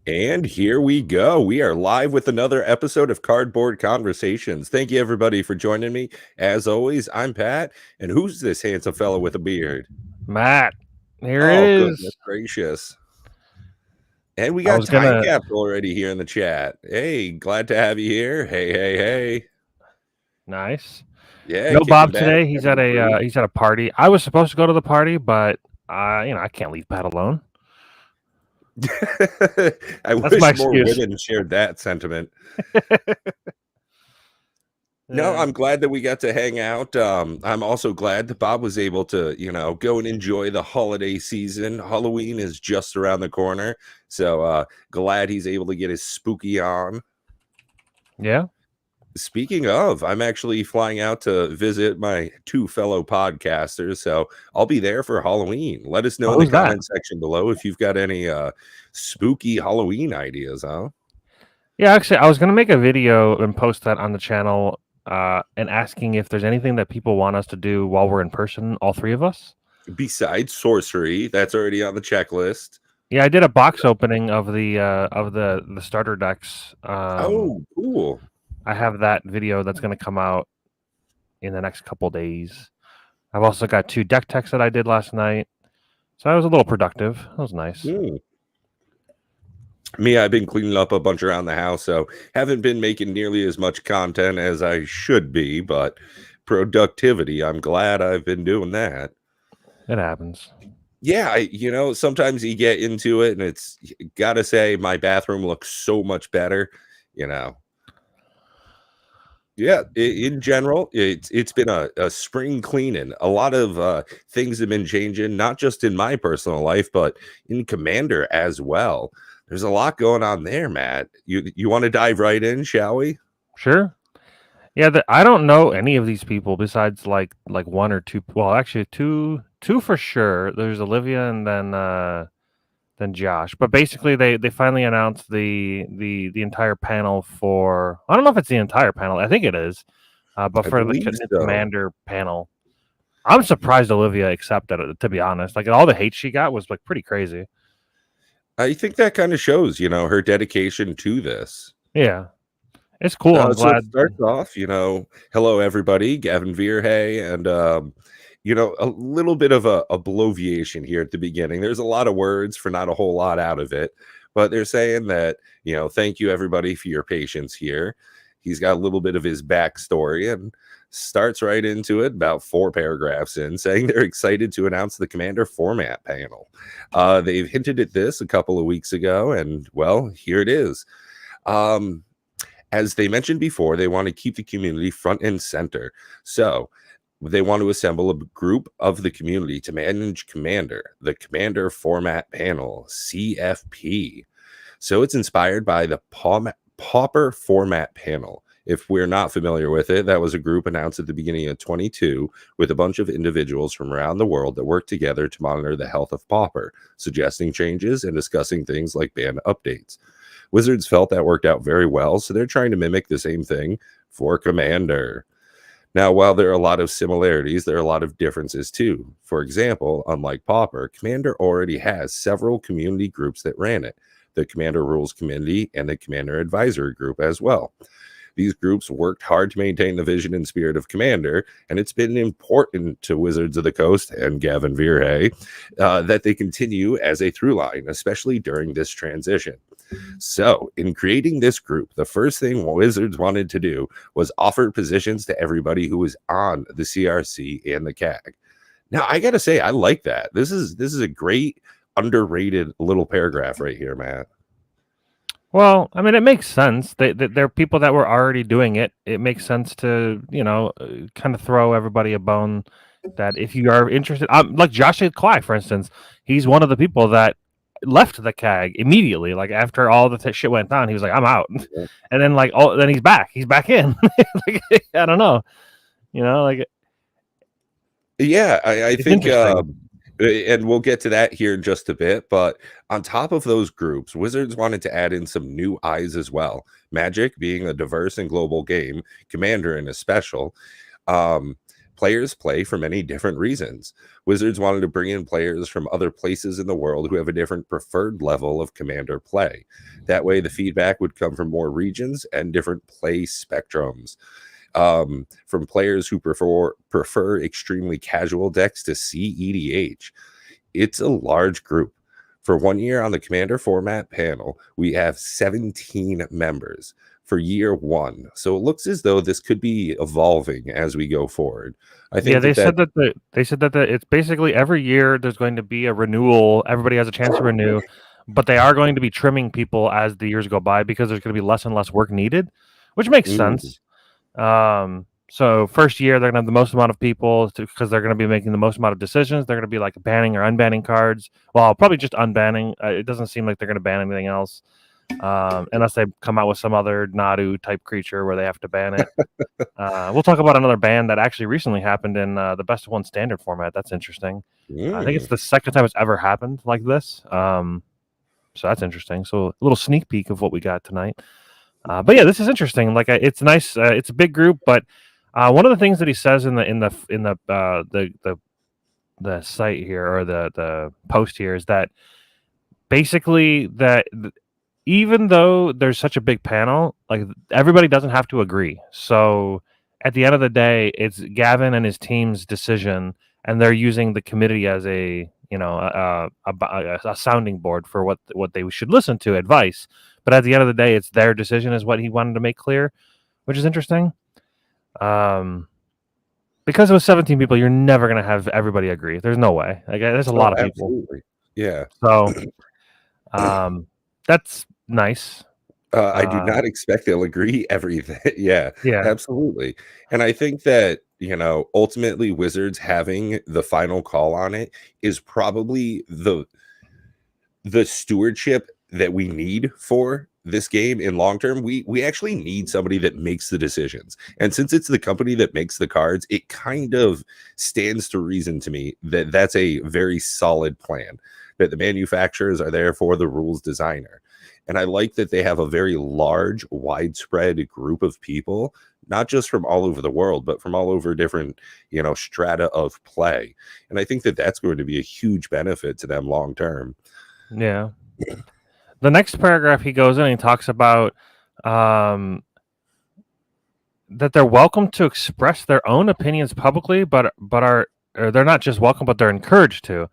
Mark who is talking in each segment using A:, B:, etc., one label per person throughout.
A: And here we go. We are live with another episode of Cardboard Conversations. Thank you, everybody, for joining me. As always, I'm Pat. And who's this handsome fellow with a beard?
B: Matt, here it
A: Oh,
B: is.
A: goodness gracious. And we
B: I
A: got
B: was
A: Time
B: gonna.
A: Caps already here in the chat. Hey, glad to have you here. Hey.
B: Nice.
A: Yeah,
B: No
A: kicking
B: Bob
A: back,
B: today.
A: having a brew.
B: He's at a party. I was supposed to go to the party, but I can't leave Pat alone.
A: I
B: That's my
A: wish more
B: excuse.
A: women shared that sentiment. No, I'm glad that we got to hang out. I'm also glad that Bob was able to, go and enjoy the holiday season. Halloween is just around the corner. So glad he's able to get his spooky on.
B: Yeah.
A: Speaking of, I'm actually flying out to visit my two fellow podcasters. So I'll be there for Halloween. Let us know in the
B: Who's that?
A: comment section below if you've got any spooky Halloween ideas, huh?
B: Yeah, actually, I was gonna make a video and post that on the channel, and asking if there's anything that people want us to do while we're in person, all three of us.
A: Besides sorcery, that's already on the checklist.
B: Yeah, I did a box opening of the starter decks.
A: Oh, cool.
B: I have that video that's gonna come out in the next couple days. I've also got 2 deck techs that I did last night. So I was a little productive. That was nice.
A: Me, I've been cleaning up a bunch around the house, so haven't been making nearly as much content as I should be, but productivity, I'm glad I've been doing that.
B: It happens.
A: Yeah, sometimes you get into it and it's gotta say my bathroom looks so much better, you know. Yeah, in general, it's been a spring cleaning. A lot of things have been changing, not just in my personal life, but in Commander as well. There's a lot going on there, Matt. You want to dive right in, shall we?
B: Sure. Yeah, I don't know any of these people besides like 1 or 2. Well, actually, two for sure. There's Olivia and then Josh. But basically, they finally announced the entire panel for. I don't know if it's the entire panel. I think it is. But
A: I
B: for the
A: believe so.
B: Commander panel, I'm surprised Olivia accepted it. To be honest, like all the hate she got was like pretty crazy.
A: I think that kind of shows, her dedication to this.
B: Yeah, it's cool. I'm
A: So it
B: glad.
A: starts off, hello everybody, Gavin Vierhay, and a little bit of a bloviation here at the beginning. There's a lot of words for not a whole lot out of it, but they're saying that, thank you everybody for your patience here. He's got a little bit of his backstory and starts right into it about 4 paragraphs in, saying they're excited to announce the Commander format panel. They've hinted at this a couple of weeks ago, and well, here it is. As they mentioned before, they want to keep the community front and center. So they want to assemble a group of the community to manage Commander, the Commander Format Panel, CFP. So it's inspired by the Pauper Format Panel. If we're not familiar with it, that was a group announced at the beginning of 22 with a bunch of individuals from around the world that work together to monitor the health of Pauper, suggesting changes and discussing things like ban updates. Wizards felt that worked out very well, so they're trying to mimic the same thing for Commander. Now, while there are a lot of similarities, there are a lot of differences too. For example, unlike Pauper, Commander already has several community groups that ran it, the Commander Rules Community and the Commander Advisory Group as well. These groups worked hard to maintain the vision and spirit of Commander, and it's been important to Wizards of the Coast and Gavin Vierhay that they continue as a through line, especially during this transition. So, in creating this group, the first thing Wizards wanted to do was offer positions to everybody who was on the CRC and the CAG. Now, I got to say, I like that. This is a great underrated little paragraph right here, Matt.
B: Well, I mean, it makes sense. They're people that were already doing it. It makes sense to kind of throw everybody a bone. That if you are interested, like Josh Clay, for instance, he's one of the people that left the CAG immediately. Like after all the shit went down, he was like, "I'm out,"
A: Yeah.
B: and then then he's back. He's back in. Like, I don't know, like.
A: Yeah, I think, and we'll get to that here in just a bit. But on top of those groups, Wizards wanted to add in some new eyes as well. Magic being a diverse and global game, Commander in a special. Players play for many different reasons. Wizards wanted to bring in players from other places in the world who have a different preferred level of Commander play. That way, the feedback would come from more regions and different play spectrums. From players who prefer extremely casual decks to CEDH. It's a large group. For 1 year on the Commander format panel, we have 17 members for year 1. So it looks as though this could be evolving as we go forward. I think
B: they said that it's basically every year there's going to be a renewal. Everybody has a chance to renew, but they are going to be trimming people as the years go by because there's going to be less and less work needed, which makes sense. So first year they're going to have the most amount of people because they're going to be making the most amount of decisions. They're going to be like banning or unbanning cards. Well, probably just unbanning. It doesn't seem like they're going to ban anything else, unless they come out with some other Nadu type creature where they have to ban it. We'll talk about another ban that actually recently happened in the best of one standard format. That's interesting. I think it's the second time it's ever happened like this. So that's interesting. So a little sneak peek of what we got tonight. But yeah, this is interesting. Like it's nice. It's a big group, but one of the things that he says in the site here or the post here is that basically that even though there's such a big panel, like everybody doesn't have to agree. So at the end of the day, it's Gavin and his team's decision, and they're using the committee as a sounding board for what they should listen to, advice. But at the end of the day, it's their decision, is what he wanted to make clear, which is interesting. Because it was 17 people, you're never going to have everybody agree. There's no way. Like, there's a lot of people.
A: Yeah.
B: So that's nice.
A: I do not expect they'll agree everything. Yeah, absolutely. And I think that, ultimately Wizards having the final call on it is probably the stewardship that we need for this game in long term. We actually need somebody that makes the decisions. And since it's the company that makes the cards, it kind of stands to reason to me that that's a very solid plan, that the manufacturers are there for the rules designer. And I like that they have a very large, widespread group of people, not just from all over the world, but from all over different, strata of play. And I think that that's going to be a huge benefit to them long term.
B: Yeah. The next paragraph he goes in and he talks about that they're welcome to express their own opinions publicly, but they're not just welcome, but they're encouraged to.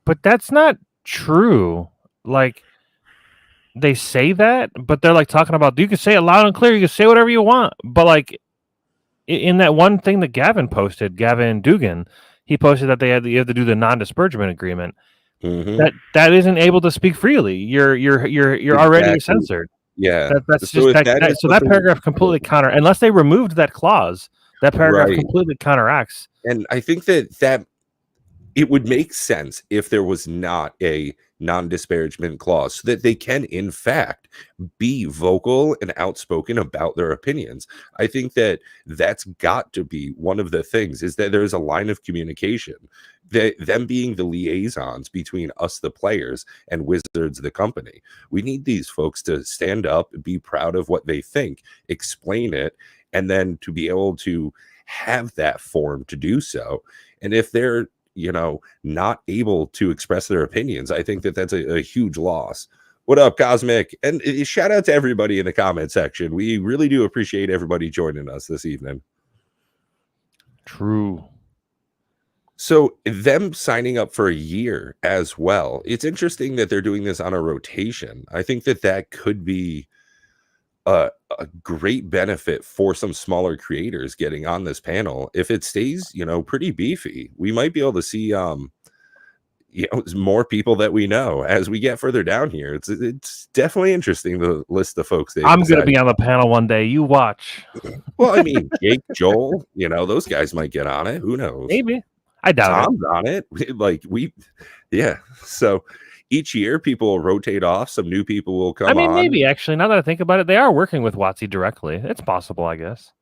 B: But that's not true. Like, they say that, but they're like talking about, you can say it loud and clear, you can say whatever you want. But like in that one thing that Gavin Dugan, he posted that you have to do the non-disparagement agreement.
A: Mm-hmm.
B: That isn't able to speak freely. You're exactly. Already censored.
A: Yeah,
B: that's so just that paragraph completely unless they removed that clause. That paragraph completely counteracts.
A: And I think that it would make sense if there was not a non-disparagement clause, so that they can in fact be vocal and outspoken about their opinions. I think that that's got to be one of the things, is that there's a line of communication, that them being the liaisons between us, the players, and Wizards, the company. We need these folks to stand up, be proud of what they think, explain it, and then to be able to have that forum to do so. And if they're not able to express their opinions, I think that that's a huge loss. What up, Cosmic? And shout out to everybody in the comment section. We really do appreciate everybody joining us this evening.
B: True.
A: So them signing up for a year as well. It's interesting that they're doing this on a rotation. I think that could be a great benefit for some smaller creators getting on this panel. If it stays, pretty beefy, we might be able to see, more people that we know as we get further down here. It's definitely interesting, the list of folks.
B: I'm going to be on the panel one day. You watch.
A: Well, I mean, Jake, Joel, those guys might get on it. Who knows?
B: Maybe. I doubt
A: Tom's on it. So each year people will rotate off. Some new people will come on.
B: Maybe actually, now that I think about it, they are working with WotC directly. It's possible, I guess.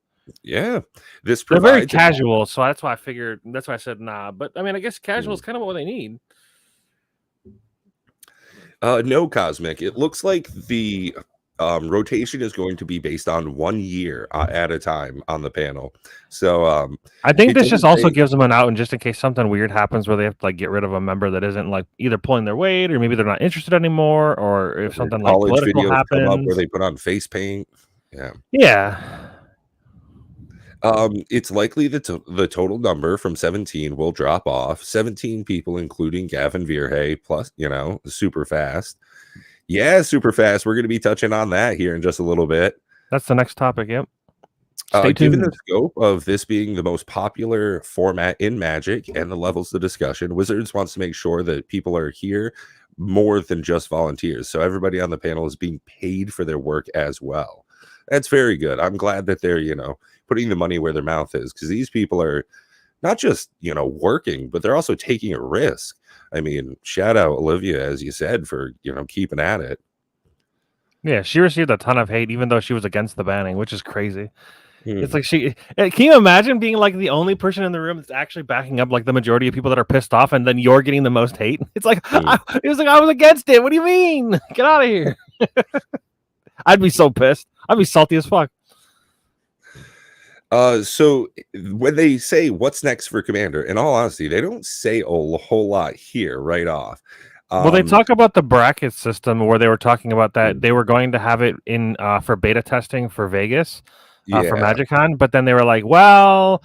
A: Yeah.
B: They're very casual, so that's why I said nah. But I guess casual is kind of what they need.
A: No, Cosmic. It looks like the Rotation is going to be based on 1 year at a time on the panel. So
B: I think
A: it
B: this just
A: doesn't
B: also
A: say,
B: gives them an out, and just in case something weird happens where they have to like get rid of a member that isn't like either pulling their weight, or maybe they're not interested anymore, or if something like
A: college
B: political
A: videos come up where
B: happens.
A: they put on face paint. Yeah.
B: Yeah.
A: It's likely that the total number from 17 will drop off. 17 people, including Gavin Vierhey, plus, super fast. Yeah, super fast. We're going to be touching on that here in just a little bit.
B: That's the next topic. Yep. Stay
A: Given the
B: tuned.
A: scope of this being the most popular format in Magic and the levels of discussion, Wizards wants to make sure that people are here more than just volunteers. So everybody on the panel is being paid for their work as well. That's very good. I'm glad that they're, putting the money where their mouth is, because these people are not just, working, but they're also taking a risk. I mean, shout out Olivia, as you said, for, keeping at it.
B: Yeah, she received a ton of hate, even though she was against the banning, which is crazy. It's like can you imagine being like the only person in the room that's actually backing up like the majority of people that are pissed off, and then you're getting the most hate? It's like, it was like, I was against it. What do you mean? Get out of here. I'd be so pissed. I'd be salty as fuck.
A: So when they say what's next for Commander, in all honesty, they don't say a whole lot here right off.
B: Well, they talk about the bracket system where they were talking about that they were going to have it in for beta testing for Vegas for MagicCon, but then they were like, well,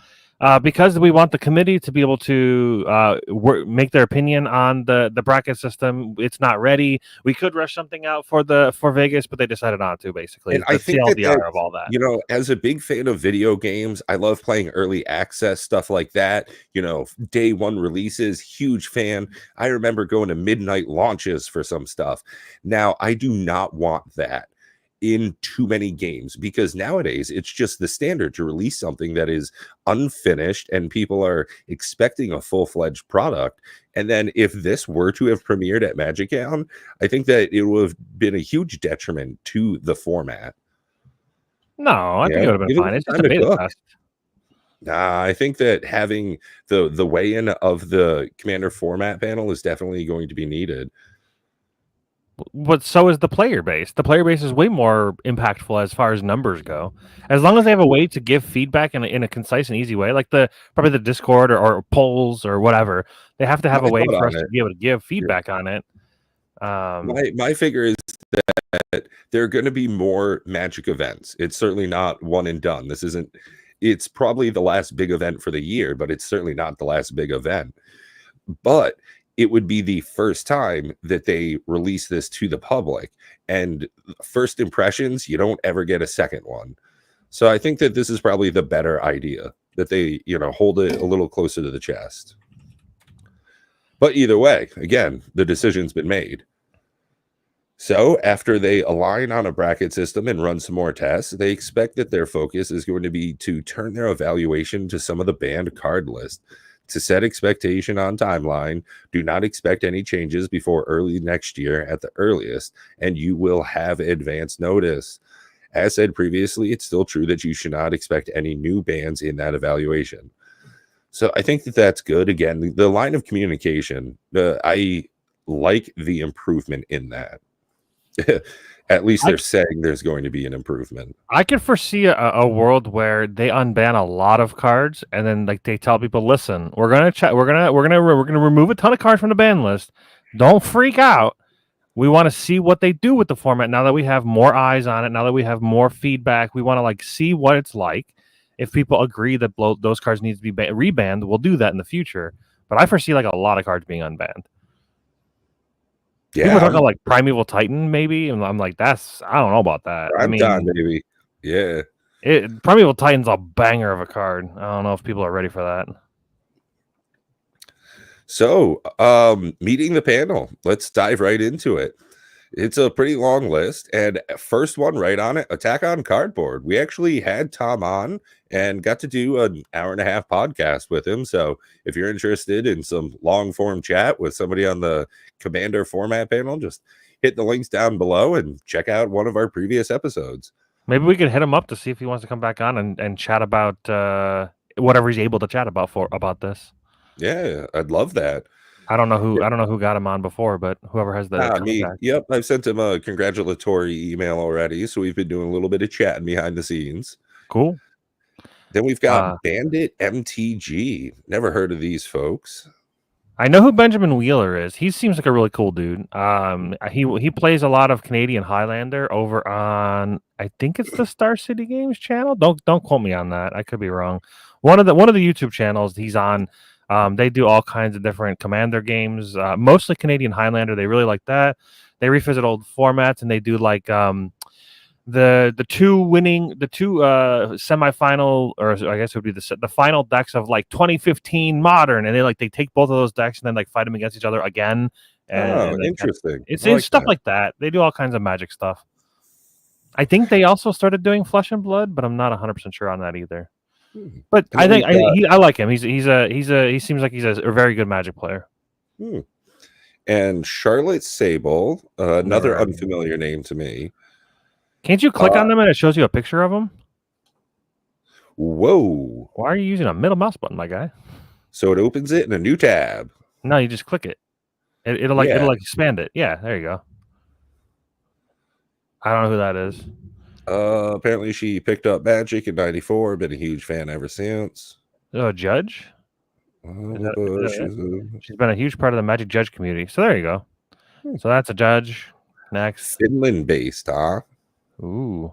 B: because we want the committee to be able to make their opinion on the bracket system, it's not ready. We could rush something out for Vegas, but they decided not to. Basically,
A: and I think that
B: of all that.
A: As a big fan of video games, I love playing early access stuff like that. Day one releases, huge fan. I remember going to midnight launches for some stuff. Now, I do not want that in too many games, because nowadays it's just the standard to release something that is unfinished and people are expecting a full-fledged product. And then if this were to have premiered at MagicCon, I think that it would have been a huge detriment to the format.
B: No, I think it would have been fine. It's just a beta test.
A: Nah, I think that having the weigh-in of the Commander format panel is definitely going to be needed.
B: But so is the player base. The player base is way more impactful as far as numbers go. As long as they have a way to give feedback in a concise and easy way, like probably the Discord or polls or whatever, they have to have a way for us to be able to give feedback on it.
A: My figure is that there are going to be more Magic events. It's certainly not one and done. It's probably the last big event for the year, but it's certainly not the last big event. But it would be the first time that they release this to the public, and first impressions, you don't ever get a second one. So I think that this is probably the better idea, that they, hold it a little closer to the chest. But either way, again, the decision's been made. So after they align on a bracket system and run some more tests, they expect that their focus is going to be to turn their evaluation to some of the banned card list. To set expectation on timeline, do not expect any changes before early next year at the earliest, and you will have advance notice. As said previously, it's still true that you should not expect any new bans in that evaluation. So I think that that's good. Again, the line of communication, I like the improvement in that. At least they're saying there's going to be an improvement.
B: I could foresee a world where they unban a lot of cards, and then like they tell people, "Listen, we're gonna remove a ton of cards from the ban list. Don't freak out. We want to see what they do with the format now that we have more eyes on it. Now that we have more feedback, we want to like see what it's like. If people agree that those cards need to be rebanned, we'll do that in the future. But I foresee like a lot of cards being unbanned." Yeah, people talking like Primeval Titan, maybe, and I'm like, I don't know about that.
A: I'm done, maybe. Yeah.
B: Primeval Titan's a banger of a card. I don't know if people are ready for that.
A: So, meeting the panel. Let's dive right into it. It's a pretty long list, and first one right on it, Attack on Cardboard. We actually had Tom on and got to do an hour-and-a-half podcast with him. So if you're interested in some long-form chat with somebody on the Commander format panel, just hit the links down below and check out one of our previous episodes.
B: Maybe we could hit him up to see if he wants to come back on and chat about whatever he's able to chat about about this.
A: Yeah, I'd love that.
B: I don't know who got him on before, but whoever has the
A: Me.
B: contact.
A: Yep, I've sent him a congratulatory email already, so we've been doing a little bit of chatting behind the scenes.
B: Cool.
A: Then we've got Bandit MTG. Never heard of these folks.
B: I know who Benjamin Wheeler is. He seems like a really cool dude. He plays a lot of Canadian Highlander over on, I think it's the Star City Games channel. Don't quote me on that. I could be wrong. One of the YouTube channels he's on. They do all kinds of different Commander games. Mostly Canadian Highlander. They really like that. They revisit old formats and they do like the two semifinal, or I guess it would be the final decks of like 2015 Modern, and they take both of those decks and then like fight them against each other again. And
A: Interesting.
B: It's stuff like that. They do all kinds of Magic stuff. I think they also started doing Flesh and Blood, but I'm not 100% sure on that either. But I think I like him. He seems like he's a very good Magic player.
A: And Charlotte Sable, another unfamiliar name to me.
B: Can't you click on them and it shows you a picture of them?
A: Whoa.
B: Why are you using a middle mouse button, my guy?
A: So it opens it in a new tab.
B: No, you just click it. It'll expand it. Yeah, there you go. I don't know who that is.
A: Apparently she picked up Magic in '94, been a huge fan ever since.
B: Oh, a judge? She's been a huge part of the Magic Judge community. So there you go. So that's a judge. Next.
A: Finland based, huh?
B: Ooh.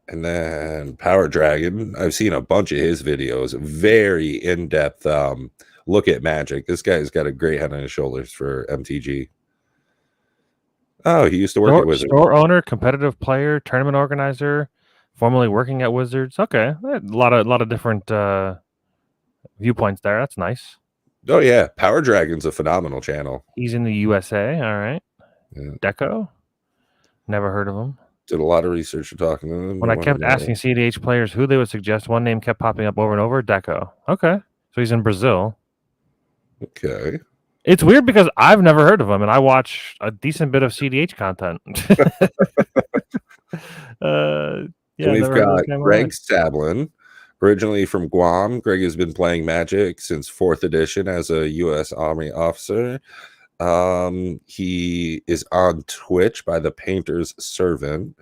A: And then Power Dragon. I've seen a bunch of his videos. Very in-depth look at Magic. This guy's got a great head on his shoulders for MTG. Oh, he used to work at Wizards.
B: Store owner, competitive player, tournament organizer, formerly working at Wizards. Okay. A lot of different viewpoints there. That's nice.
A: Oh, yeah. Power Dragon's a phenomenal channel.
B: He's in the USA. All right. Yeah. Deco. Never heard of him.
A: Did a lot of research talking to them.
B: When I kept asking CDH players who they would suggest, one name kept popping up over and over, Deco. Okay. So he's in Brazil.
A: Okay.
B: It's weird because I've never heard of him, and I watch a decent bit of CDH content.
A: Yeah, we've got Greg Sablin, originally from Guam. Greg has been playing Magic since 4th edition as a U.S. Army officer. He is on Twitch by the Painter's Servant,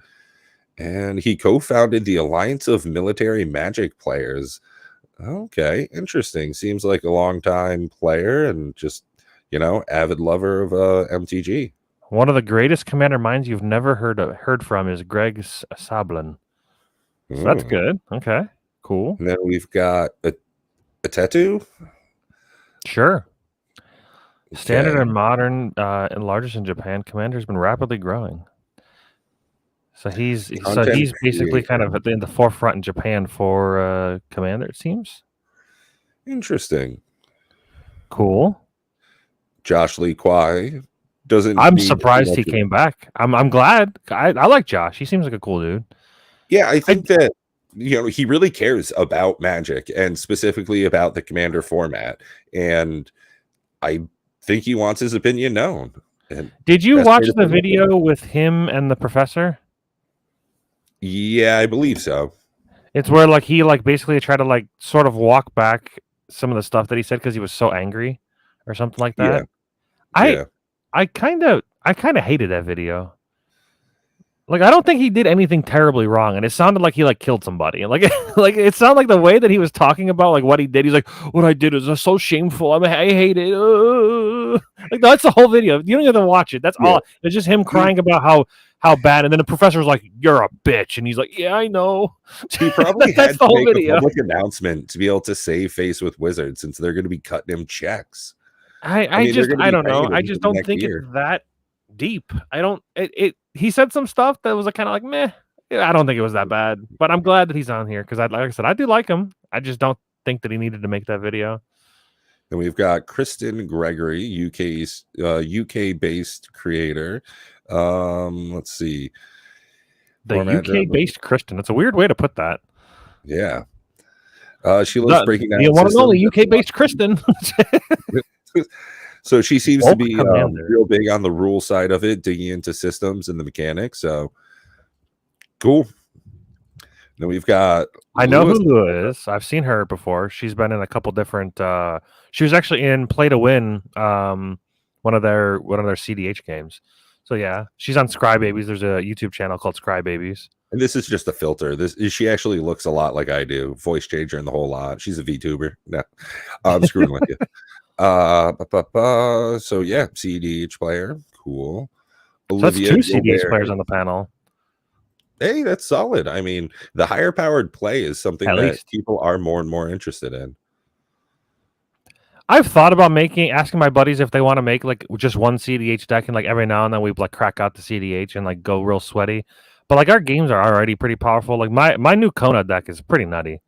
A: and he co-founded the Alliance of Military Magic Players. Okay, interesting. Seems like a long-time player and just, avid lover of MTG.
B: One of the greatest commander minds you've never heard from is Greg Sablin. So that's good. Okay, cool.
A: And then we've got a tattoo.
B: Sure. Standard and modern and largest in Japan. Commander's been rapidly growing. So he's basically kind of in the forefront in Japan for Commander, it seems.
A: Interesting.
B: Cool.
A: Josh Lee Kwai doesn't.
B: I'm surprised he came back. I'm glad. I like Josh. He seems like a cool dude.
A: Yeah, I think that he really cares about Magic and specifically about the Commander format, and I think he wants his opinion known. And
B: did you watch the video with him and the professor?
A: Yeah, I believe so.
B: It's where he basically tried to sort of walk back some of the stuff that he said because he was so angry or something like that. Yeah. I kind of hated that video. I don't think he did anything terribly wrong, and it sounded like he killed somebody. It sounded like the way that he was talking about what he did. He's like, "What I did is so shameful. I hate it." That's the whole video. You don't have to watch it. That's all. It's just him crying about how bad. And then the professor's like, "You're a bitch," and he's like, "Yeah, I know."
A: He probably had to make a public announcement to be able to save face with Wizards since they're going to be cutting him checks.
B: I don't know. I just don't think it's that deep. He said some stuff that was kind of meh. I don't think it was that bad, but I'm glad that he's on here because, like I said, I do like him. I just don't think that he needed to make that video.
A: And we've got Kristen Gregory, UK-based creator. Let's see.
B: The UK-based Kristen. That's a weird way to put that.
A: Yeah. She loves breaking down.
B: The one and only UK-based Kristen.
A: So she seems to be real big on the rule side of it, digging into systems and the mechanics. So cool. Then we've got
B: I know who
A: Lewis.
B: Lua is. I've seen her before. She's been in a couple different. She was actually in Play to Win, one of their CDH games. So yeah, she's on Scry Babies. There's a YouTube channel called Scry Babies.
A: And this is just a filter. She actually looks a lot like I do. Voice changer and the whole lot. She's a VTuber. No, I'm screwing with you. So yeah, CDH player, cool.
B: So that's
A: Olivia
B: two CDH
A: Gilbert.
B: players on the panel.
A: Hey, that's solid. I mean, the higher powered play is something
B: At
A: that
B: least.
A: people are more and more interested in.
B: I've thought about asking my buddies if they want to make like just one CDH deck, and like every now and then we like crack out the CDH and like go real sweaty. But like our games are already pretty powerful. Like my new Kona deck is pretty nutty.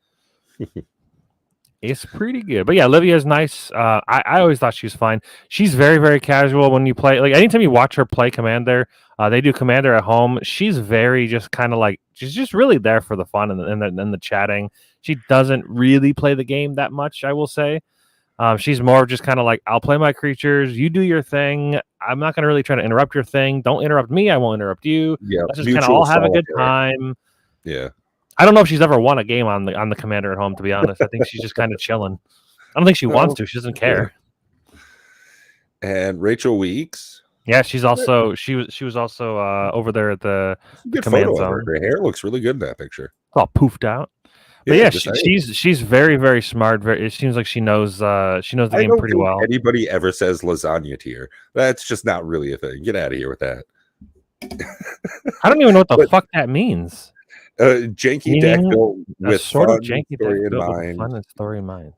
B: It's pretty good. But yeah, Livia's nice. I always thought she was fine. She's very, very casual when you play. Like anytime you watch her play Commander, they do Commander at home. She's very just kind of like, she's just really there for the fun and the chatting. She doesn't really play the game that much, I will say. She's more just kind of like, I'll play my creatures. You do your thing. I'm not going to really try to interrupt your thing. Don't interrupt me. I won't interrupt you.
A: Yeah,
B: let's just kind of all have a good time.
A: Yeah.
B: I don't know if she's ever won a game on the Commander at home, to be honest. I think she's just kind of chilling. I don't think she wants to. She doesn't care.
A: And Rachel Weeks.
B: Yeah, she's also she was also over there at the command zone.
A: Her hair looks really good in that picture.
B: It's all poofed out. But yeah, she's very, very smart. It seems like she knows the game pretty well.
A: Anybody ever says lasagna tier? That's just not really a thing. Get out of here with that.
B: I don't even know what the fuck that means.
A: Janky deck built with
B: sort of janky story in mind. Fun and story in mind.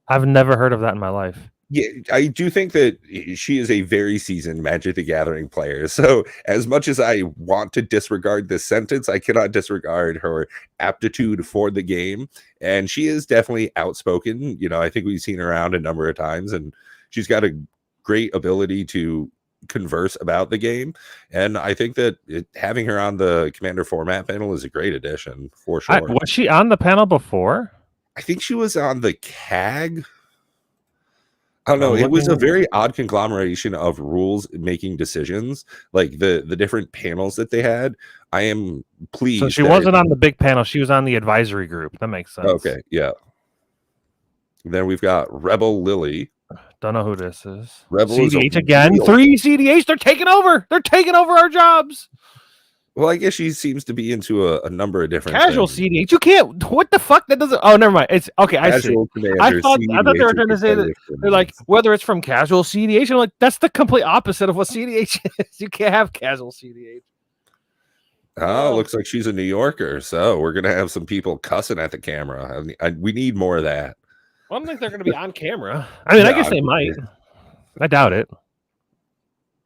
B: I've never heard of that in my life.
A: Yeah, I do think that she is a very seasoned Magic the Gathering player. So as much as I want to disregard this sentence, I cannot disregard her aptitude for the game. And she is definitely outspoken. You know, I think we've seen her around a number of times, and she's got a great ability to converse about the game. And I think that having her on the Commander format panel is a great addition for sure.
B: Was she on the panel before?
A: I think she was on the CAG. I don't know. It was a very odd conglomeration of rules making decisions, like the different panels that they had. I am pleased.
B: So she wasn't on the big panel. She was on the advisory group. That makes sense.
A: Okay, yeah. Then we've got Rebel Lily.
B: Don't know who this is.
A: Rebel
B: CDH again. 3 CDH. They're taking over. They're taking over our jobs.
A: Well, I guess she seems to be into a number of different
B: casual
A: things.
B: CDH. You can't. What the fuck? That doesn't. Oh, never mind. It's okay.
A: Casual
B: I see. I thought they were trying to say that they're like whether it's from casual CDH. I'm like, that's the complete opposite of what CDH is. You can't have casual CDH.
A: Oh, looks like she's a New Yorker. So we're gonna have some people cussing at the camera. We need more of that.
B: Well, I don't think they're going to be on camera. I mean, I guess they might. I doubt it.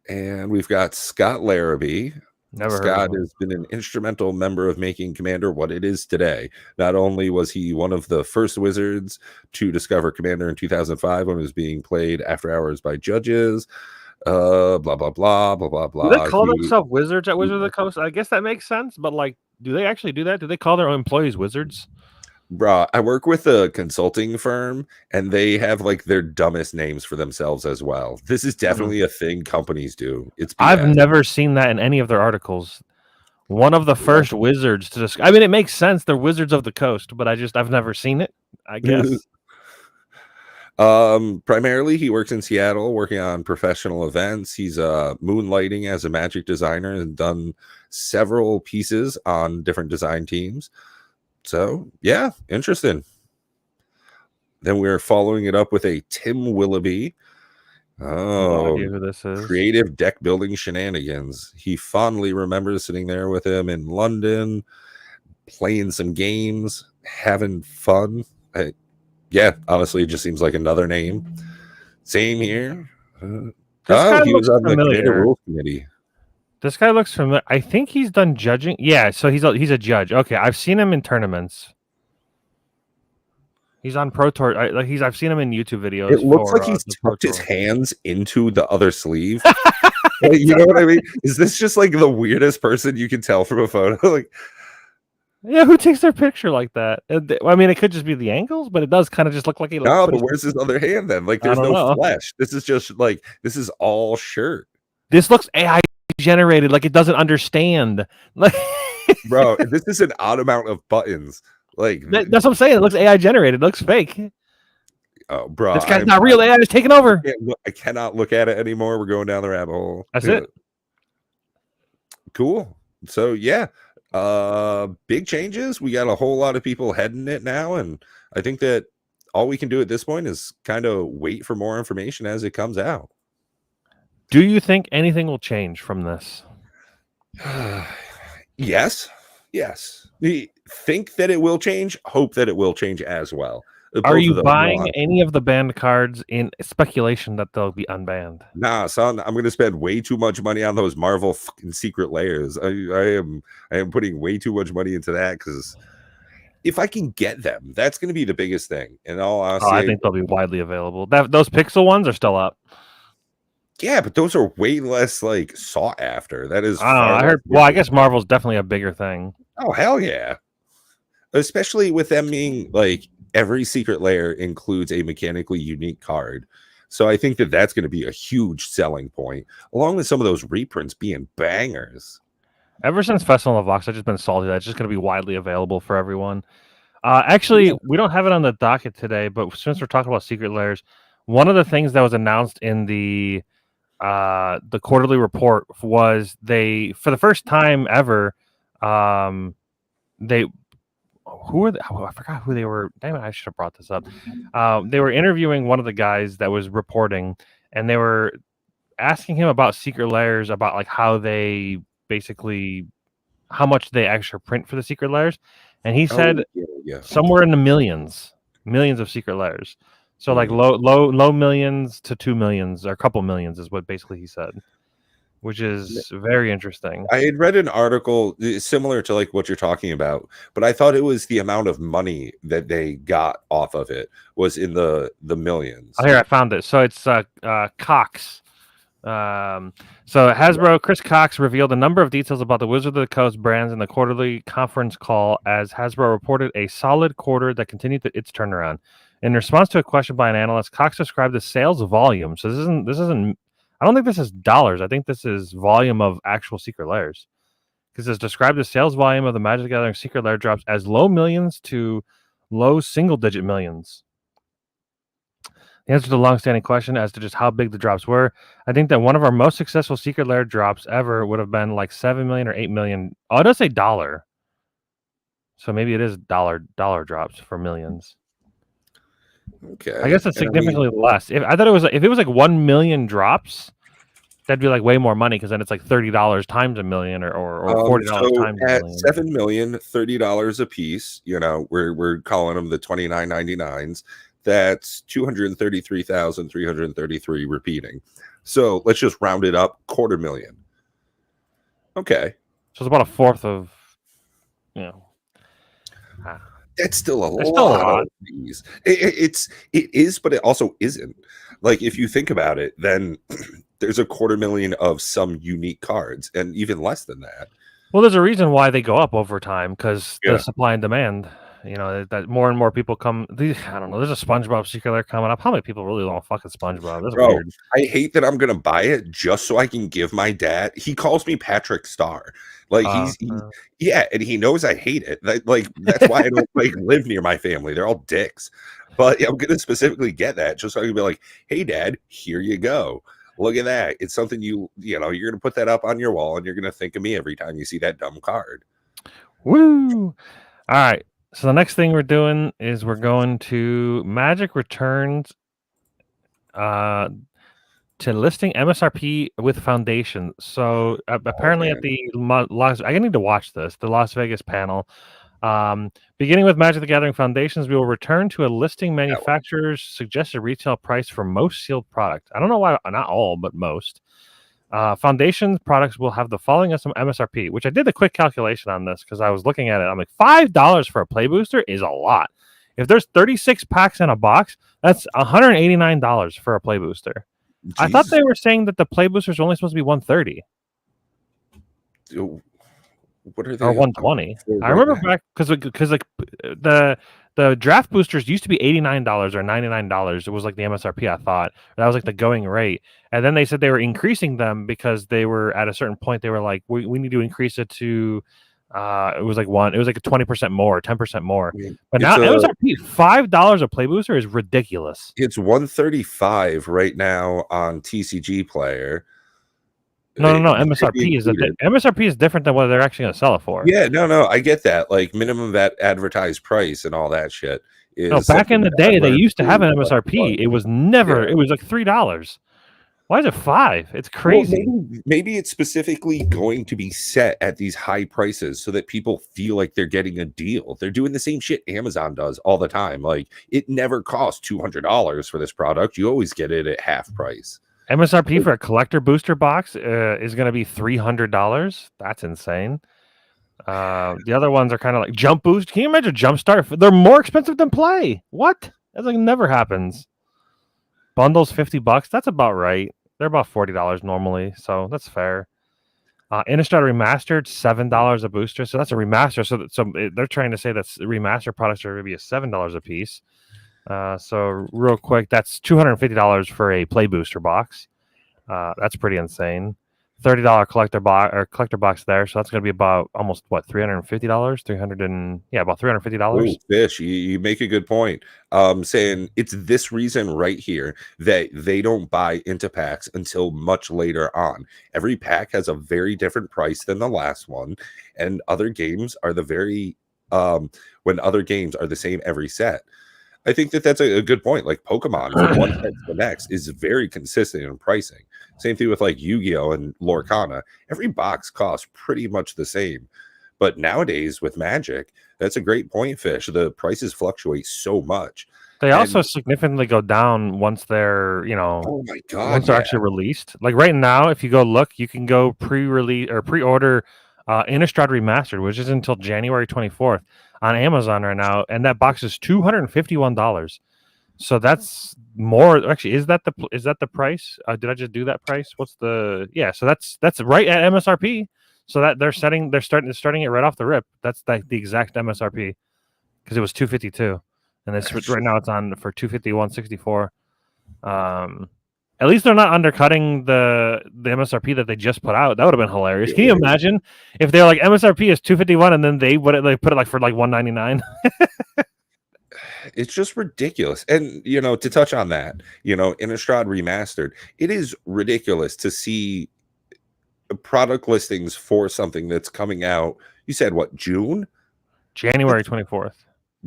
A: And we've got Scott Larrabee. Scott has been an instrumental member of making Commander what it is today. Not only was he one of the first wizards to discover Commander in 2005 when it was being played after hours by judges, blah, blah, blah, blah, blah, blah.
B: Do they call themselves wizards at Wizard of the Coast? I guess that makes sense, but like, do they actually do that? Do they call their own employees wizards?
A: Bruh, I work with a consulting firm, and they have like their dumbest names for themselves as well. This is definitely a thing companies do. It's BS.
B: I've never seen that in any of their articles. One of the first wizards to discuss. I mean, it makes sense. They're wizards of the coast, but I've never seen it, I guess.
A: Primarily he works in Seattle working on professional events. He's moonlighting as a Magic designer and done several pieces on different design teams. So, yeah, interesting. Then we're following it up with a Tim Willoughby. Oh,
B: who this is.
A: Creative deck building shenanigans. He fondly remembers sitting there with him in London, playing some games, having fun. Yeah, honestly, it just seems like another name. Same here. He was on the Commander Rules Committee.
B: This guy looks familiar. I think he's done judging. Yeah, so he's a judge. Okay, I've seen him in tournaments. He's on Pro Tour. I've seen him in YouTube videos.
A: It looks like he's tucked his hands into the other sleeve. You know what I mean? Is this just like the weirdest person you can tell from a photo? Like,
B: yeah, who takes their picture like that? I mean, it could just be the angles, but it does kind of just look like he.
A: No, but where's his other hand then? Like, there's no flesh. This is just like this is all shirt.
B: This looks AI generated, like it doesn't understand. Like
A: Bro, this is an odd amount of buttons. Like,
B: That's what I'm saying. It looks AI generated. It looks fake.
A: oh, bro,
B: This guy's not real. AI is taking over.
A: I cannot look at it anymore. We're going down the rabbit hole.
B: That's it.
A: Cool. So yeah, big changes. We got a whole lot of people heading it now, and I think that all we can do at this point is kind of wait for more information as it comes out.
B: Do you think anything will change from this?
A: Yes. We think that it will change. Hope that it will change as well.
B: Are you buying any of the banned cards in speculation that they'll be unbanned?
A: Nah, son, I'm going to spend way too much money on those Marvel fucking secret layers. I am putting way too much money into that because if I can get them, that's going to be the biggest thing. And all
B: I think they'll be widely available. Those pixel ones are still up.
A: Yeah, but those are way less like sought after. That is.
B: I heard. Well, I guess Marvel's definitely a bigger thing.
A: Oh hell yeah! Especially with them being like every secret layer includes a mechanically unique card. So I think that that's going to be a huge selling point, along with some of those reprints being bangers.
B: Ever since Festival of Vox, I've just been salty that it's just going to be widely available for everyone. Actually, we don't have it on the docket today, but since we're talking about secret layers, one of the things that was announced in the quarterly report was they, for the first time ever, they I forgot who they were. Damn it, I should have brought this up. They were interviewing one of the guys that was reporting, and they were asking him about secret layers, about like how they basically how much they actually print for the secret layers, and he said somewhere in the millions of secret layers. So like low millions to 2 millions or a couple millions is what basically he said, which is very interesting.
A: I had read an article similar to like what you're talking about, but I thought it was the amount of money that they got off of it was in the millions.
B: Oh, here I found it. So it's Cox. So Hasbro, Chris Cox revealed a number of details about the Wizard of the Coast brands in the quarterly conference call as Hasbro reported a solid quarter that continued its turnaround. In response to a question by an analyst, Cox described the sales volume. So this isn't. I don't think this is dollars. I think this is volume of actual secret layers. Because it's described the sales volume of the Magic the Gathering secret layer drops as low millions to low single-digit millions. The answer to the long-standing question as to just how big the drops were, I think that one of our most successful secret layer drops ever would have been like 7 million or 8 million. Oh, it does say dollar. So maybe it is dollar drops for millions.
A: Okay.
B: I guess it's significantly less. If it was like 1 million drops, that'd be like way more money because then it's like $30 times a million or $40 times a million.
A: At 7 million, $30 a piece. You know, we're calling them the $29.99s. That's 233,333 repeating. So let's just round it up, 250,000. Okay.
B: So it's about a fourth of, you know.
A: That's still a lot of these. It is, but it also isn't. Like if you think about it, then there's 250,000 of some unique cards, and even less than that.
B: Well, there's a reason why they go up over time because the supply and demand. You know that more and more people come. I don't know. There's a SpongeBob secret layer coming up. How many people really want fucking SpongeBob? That's weird.
A: I hate that I'm gonna buy it just so I can give my dad. He calls me Patrick Star. Like and he knows I hate it. Like that's why I don't like live near my family. They're all dicks. But I'm gonna specifically get that just so I can be like, hey, Dad, here you go. Look at that. It's something you know. You're gonna put that up on your wall, and you're gonna think of me every time you see that dumb card.
B: Woo! All right. So the next thing we're doing is we're going to Magic returns to listing MSRP with Foundation. So apparently at the I need to watch this, the Las Vegas panel. Beginning with Magic the Gathering Foundations, we will return to a listing manufacturer's suggested retail price for most sealed product. I don't know why, not all, but most. Foundation products will have the following as some MSRP, which I did a quick calculation on this because I was looking at it. I'm like, $5 for a play booster is a lot. If there's 36 packs in a box, that's $189 for a play booster. Jeez. I thought they were saying that the play boosters are only supposed to be $130.
A: What are they?
B: Or $120. I remember back because like the draft boosters used to be $89 or $99. It was like the MSRP, I thought. That was like the going rate. And then they said they were increasing them because they were at a certain point. They were like, we need to increase it to It was like 20% more, 10% more.
A: I mean,
B: But now MSRP $5 a play booster is ridiculous.
A: It's 135 right now on TCG Player.
B: No. MSRP is different than what they're actually going to sell it for.
A: Yeah, no, I get that. Like minimum advertised price and all that shit.
B: No, back in the day, they used to have an MSRP. It was never. It was like $3. Why is it $5? It's crazy.
A: Well, maybe it's specifically going to be set at these high prices so that people feel like they're getting a deal. They're doing the same shit Amazon does all the time. Like it never costs $200 for this product. You always get it at half price.
B: MSRP for a collector booster box is going to be $300. That's insane. The other ones are kind of like Jump Boost. Can you imagine Jump Start? They're more expensive than Play. What? That like never happens. Bundles $50. That's about right. They're about $40 normally, so that's fair. Innistrad Remastered $7 a booster, so that's a remaster. So they're trying to say that remaster products are going to be $7 a piece. So real quick, that's $250 for a play booster box. That's pretty insane. $30 collector box there, so that's going to be about almost what $350, about $350.
A: Oh, Fish, you make a good point. Saying it's this reason right here that they don't buy into packs until much later on. Every pack has a very different price than the last one, and other games are when other games are the same every set. I think that's a good point. Like Pokemon from one set to the next is very consistent in pricing. Same thing with like Yu-Gi-Oh and Lorcana. Every box costs pretty much the same. But nowadays with Magic, that's a great point, Fish. The prices fluctuate so much.
B: They also significantly go down once they're,
A: oh my God,
B: once they're actually released. Like right now, if you go look, you can go pre-release or pre-order Innistrad Remastered, which is until January 24th on Amazon right now, and that box is $251. So that's more. Actually, is that the price? Did I just do that price? What's the So that's right at MSRP. So that they're starting it right off the rip. That's the exact MSRP because it was $252, and this right now it's on for $251.64. At least they're not undercutting the MSRP that they just put out. That would have been hilarious. Can you imagine if they're like MSRP is $251 and then they put it like for like $199?
A: It's just ridiculous. And to touch on that, Innistrad Remastered, it is ridiculous to see product listings for something that's coming out. You said what, June?
B: January 24th.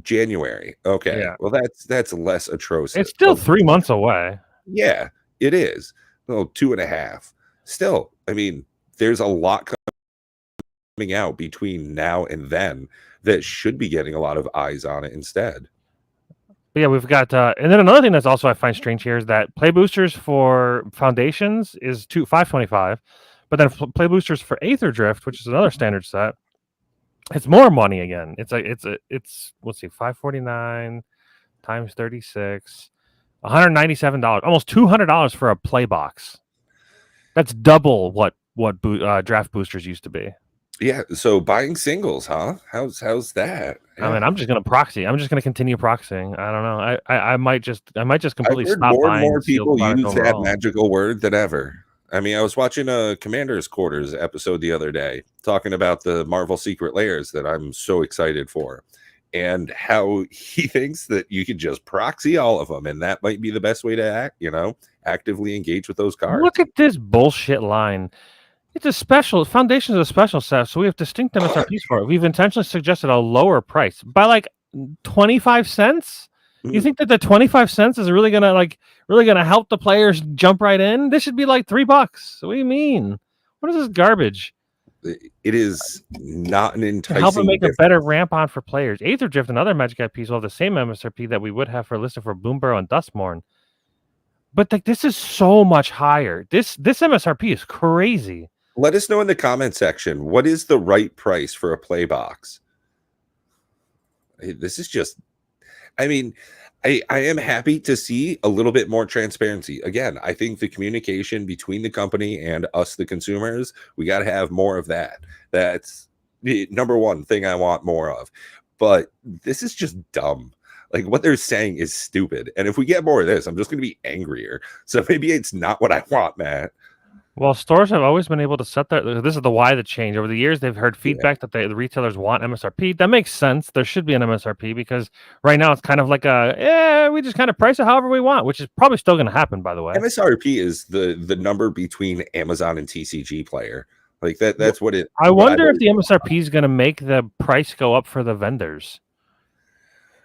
A: January. Okay. Yeah. Well, that's less atrocious.
B: It's still 3 months away.
A: Yeah, it is. Well, 2.5. Still, I mean, there's a lot coming out between now and then that should be getting a lot of eyes on it instead.
B: But yeah, we've got, and then another thing that's also I find strange here is that play boosters for Foundations is $525, but then play boosters for Aether Drift, which is another standard set, it's more money again. It's let's see, $549 times 36, $197, almost $200 for a play box. That's double what draft boosters used to be.
A: Yeah, so buying singles, huh? How's that? Yeah.
B: I mean, I'm just gonna proxy. I'm just gonna continue proxying. I don't know. I might just completely stop
A: more
B: buying.
A: And more people use that magical word than ever. I mean, I was watching a Commander's Quarters episode the other day talking about the Marvel Secret Layers that I'm so excited for, and how he thinks that you can just proxy all of them, and that might be the best way to actively engage with those cards.
B: Look at this bullshit line. It's a special Foundation is a special set, so we have distinct MSRPs for it. We've intentionally suggested a lower price by like 25 cents. You think that the 25 cents is really gonna help the players jump right in? This should be like $3. What do you mean? What is this garbage?
A: It is not an enticing.
B: Help it make a better ramp on for players. Aether Drift and other Magic IPs will have the same MSRP that we would have for listed for Boomburrow and Dustmorn. But like this is so much higher. This MSRP is crazy.
A: Let us know in the comment section, what is the right price for a play box? This is just, I mean, I am happy to see a little bit more transparency. Again, I think the communication between the company and us, the consumers, we got to have more of that. That's the number one thing I want more of. But this is just dumb. Like what they're saying is stupid. And if we get more of this, I'm just going to be angrier. So maybe it's not what I want, Matt.
B: Well, stores have always been able to set their. This is the why the change. Over the years, they've heard
A: Yeah.
B: feedback that the retailers want MSRP. That makes sense. There should be an MSRP because right now it's kind of like we just kind of price it however we want, which is probably still going to happen, by the way.
A: MSRP is the number between Amazon and TCG player. Like that. That's what it.
B: I
A: what I've
B: wonder if
A: always
B: the MSRP is going to make the price go up for the vendors.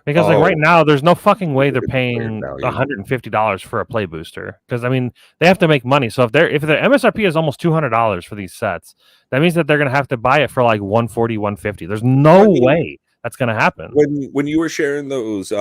B: Because like right
A: Oh,
B: now, there's no fucking way
A: look
B: they're
A: at the player
B: paying
A: value.
B: $150 for a play booster. Because I mean, they have to make money. So if the MSRP is almost $200 for these sets, that means that they're gonna have to buy it for like 140, 150. There's no way that's gonna happen.
A: When you were sharing those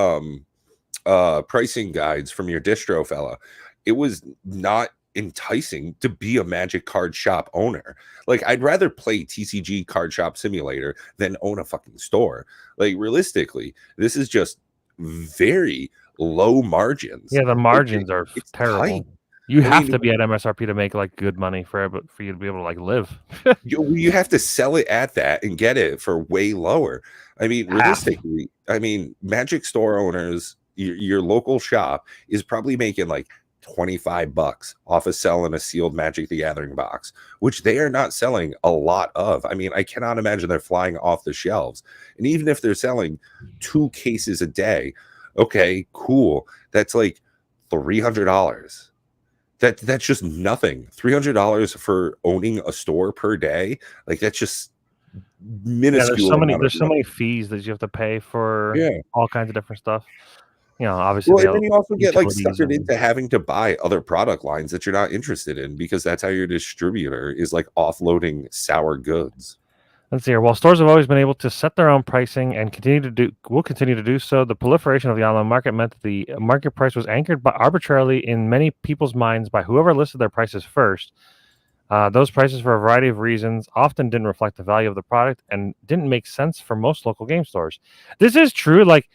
A: pricing guides from your distro fella, it was not enticing to be a Magic card shop owner. Like, I'd rather play TCG card shop simulator than own a fucking store. Like, realistically, this is just very low margins.
B: Yeah, the margins are
A: it's
B: terrible.
A: tight.
B: You
A: I
B: have
A: mean,
B: to be at MSRP to make like good money for you to be able to like live.
A: you have to sell it at that and get it for way lower. I mean,
B: Half.
A: realistically, Magic store owners, your local shop is probably making like $25 off of selling a sealed Magic the Gathering box, which they are not selling a lot of. I mean, I cannot imagine they're flying off the shelves. And even if they're selling 2 cases a day, okay, cool. That's like $300. That's just nothing. $300 for owning a store per day. Like, that's just minuscule.
B: Yeah, there's so many fees that you have to pay for all kinds of different stuff. You know, obviously.
A: Well, and then you also get like suckered
B: and
A: into having to buy other product lines that you're not interested in, because that's how your distributor is like offloading sour goods.
B: Let's see here. While stores have always been able to set their own pricing and will continue to do so, the proliferation of the online market meant that the market price was anchored arbitrarily in many people's minds by whoever listed their prices first. Those prices, for a variety of reasons, often didn't reflect the value of the product and didn't make sense for most local game stores. This is true. Like,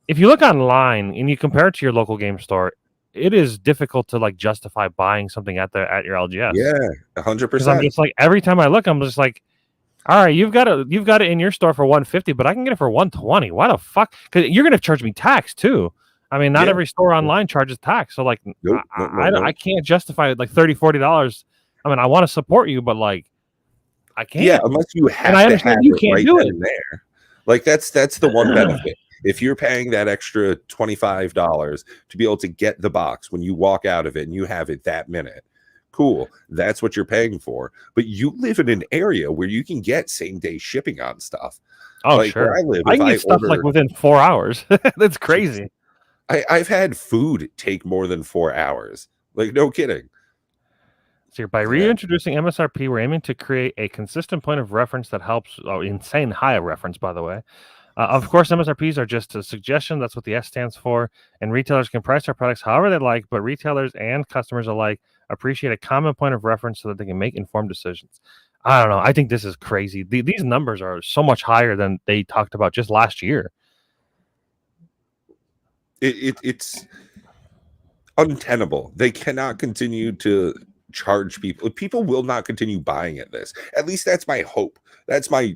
B: if you look online and you compare it to your local game store, it is difficult to like justify buying something at your LGS.
A: Yeah, 100%.
B: Because I'm just like, every time I look, I'm just like, all right, you've got it in your store for 150, but I can get it for 120. Why the fuck? Because you're gonna charge me tax too. I mean, not every store online charges tax, so like,
A: nope.
B: I can't justify it like $30-$40. I mean, I want to support you, but like, I can't.
A: Yeah, unless you have. And I understand you can't do it there. Like, that's the one benefit. If you're paying that extra $25 to be able to get the box when you walk out of it and you have it that minute, cool, that's what you're paying for. But you live in an area where you can get same day shipping on stuff.
B: Oh,
A: like,
B: sure.
A: Where I live,
B: I can get stuff like within 4 hours. That's crazy.
A: I've had food take more than 4 hours. Like, no kidding.
B: So by reintroducing MSRP, we're aiming to create a consistent point of reference that helps. Insane high reference, by the way. Of course, MSRPs are just a suggestion. That's what the S stands for. And retailers can price their products however they like, but retailers and customers alike appreciate a common point of reference so that they can make informed decisions. I don't know. I think this is crazy. These numbers are so much higher than they talked about just last year.
A: It's untenable. They cannot continue to charge people. People will not continue buying at this. At least that's my hope. That's my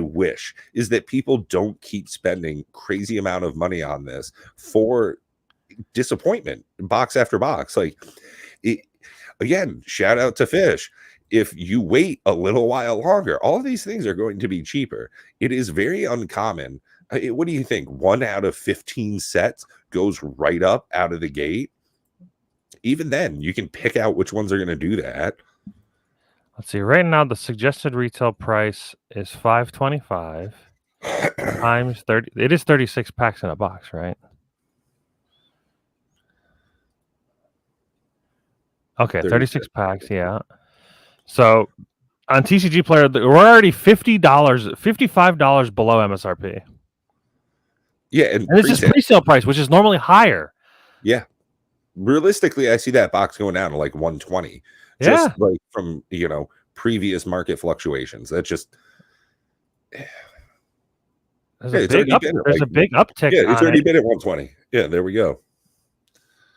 A: wish, is that people don't keep spending crazy amount of money on this for disappointment, box after box. Like, again, shout out to Fish. If you wait a little while longer, all of these things are going to be cheaper. It is very uncommon. What do you think? 1 out of 15 sets goes right up out of the gate. Even then, you can pick out which ones are going to do that.
B: Let's see. Right now, the suggested retail price is $525 times 30. It is 36 packs in a box, right? Okay, 36 packs. Yeah. So on TCG Player, we're already $55 below MSRP.
A: Yeah, and
B: this is pre-sale price, which is normally higher.
A: Yeah. Realistically, I see that box going down to like 120. Just like from, previous market fluctuations. That's just
B: there's a big uptick.
A: Yeah, it's already been at 120. Yeah, there we go.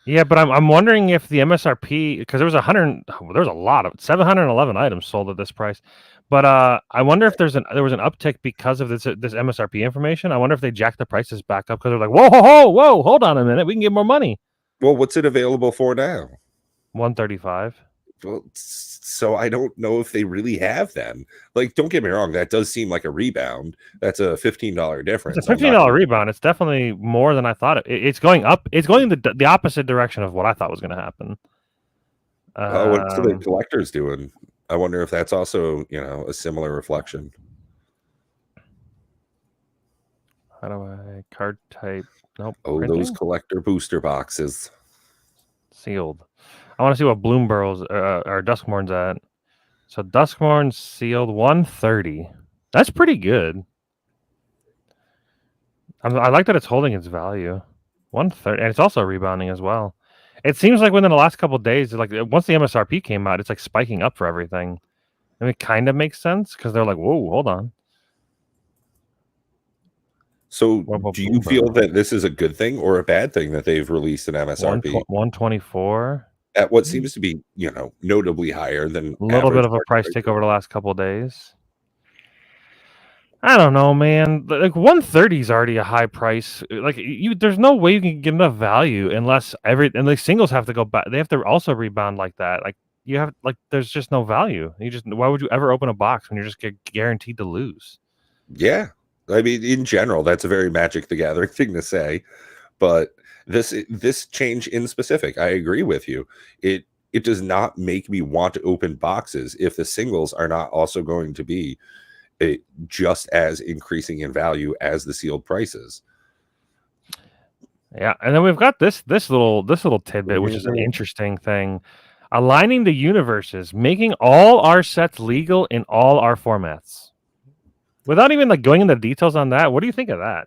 B: Yeah, but I'm wondering if the MSRP, because there was a lot of 711 items sold at this price. But I wonder if there was an uptick because of this MSRP information. I wonder if they jacked the prices back up because they're like, whoa, hold on a minute, we can get more money.
A: Well, what's it available for now?
B: 135.
A: Well, so I don't know if they really have them. Like, don't get me wrong, that does seem like a rebound. That's a $15 difference.
B: It's a
A: I'm not
B: $15
A: gonna,
B: rebound. It's definitely more than I thought. It's going up. It's going the opposite direction of what I thought was going to happen.
A: what's the collectors doing? I wonder if that's also, a similar reflection.
B: How do I card type? Nope.
A: Oh,
B: Printing?
A: those collector booster boxes.
B: Sealed. I want to see what Bloomburrow's or Duskmorn's at. So Duskmorn's sealed 130. That's pretty good. I like that it's holding its value. 130, and it's also rebounding as well. It seems like within the last couple of days, like once the MSRP came out, it's like spiking up for everything. And it kind of makes sense because they're like, whoa, hold on.
A: So do you feel that this is a good thing or a bad thing that they've released an MSRP
B: 124
A: at what seems to be, notably higher than
B: a little bit of a price tick over the last couple of days? I don't know, man. Like 130 is already a high price. Like there's no way you can get enough value unless the singles have to go back. They have to also rebound like that. Like you have there's just no value. Why would you ever open a box when you're just guaranteed to lose?
A: Yeah. I mean, in general, that's a very Magic the Gathering thing to say, but this change in specific, I agree with you. It does not make me want to open boxes if the singles are not also going to be just as increasing in value as the sealed prices.
B: Yeah, and then we've got this little tidbit, which is an interesting thing. Aligning the universes, making all our sets legal in all our formats. Without even going into details on that, what do you think of that?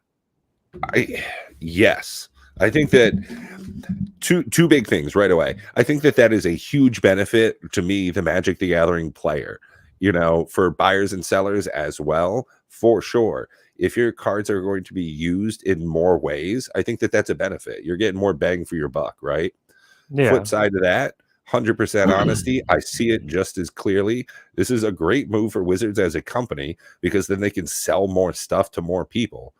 A: Yes. I think that two big things right away. I think that is a huge benefit to me, the Magic the Gathering player, for buyers and sellers as well, for sure. If your cards are going to be used in more ways, I think that's a benefit. You're getting more bang for your buck, right?
B: Yeah.
A: Flip side of that, 100% honesty, I see it just as clearly. This is a great move for Wizards as a company because then they can sell more stuff to more people.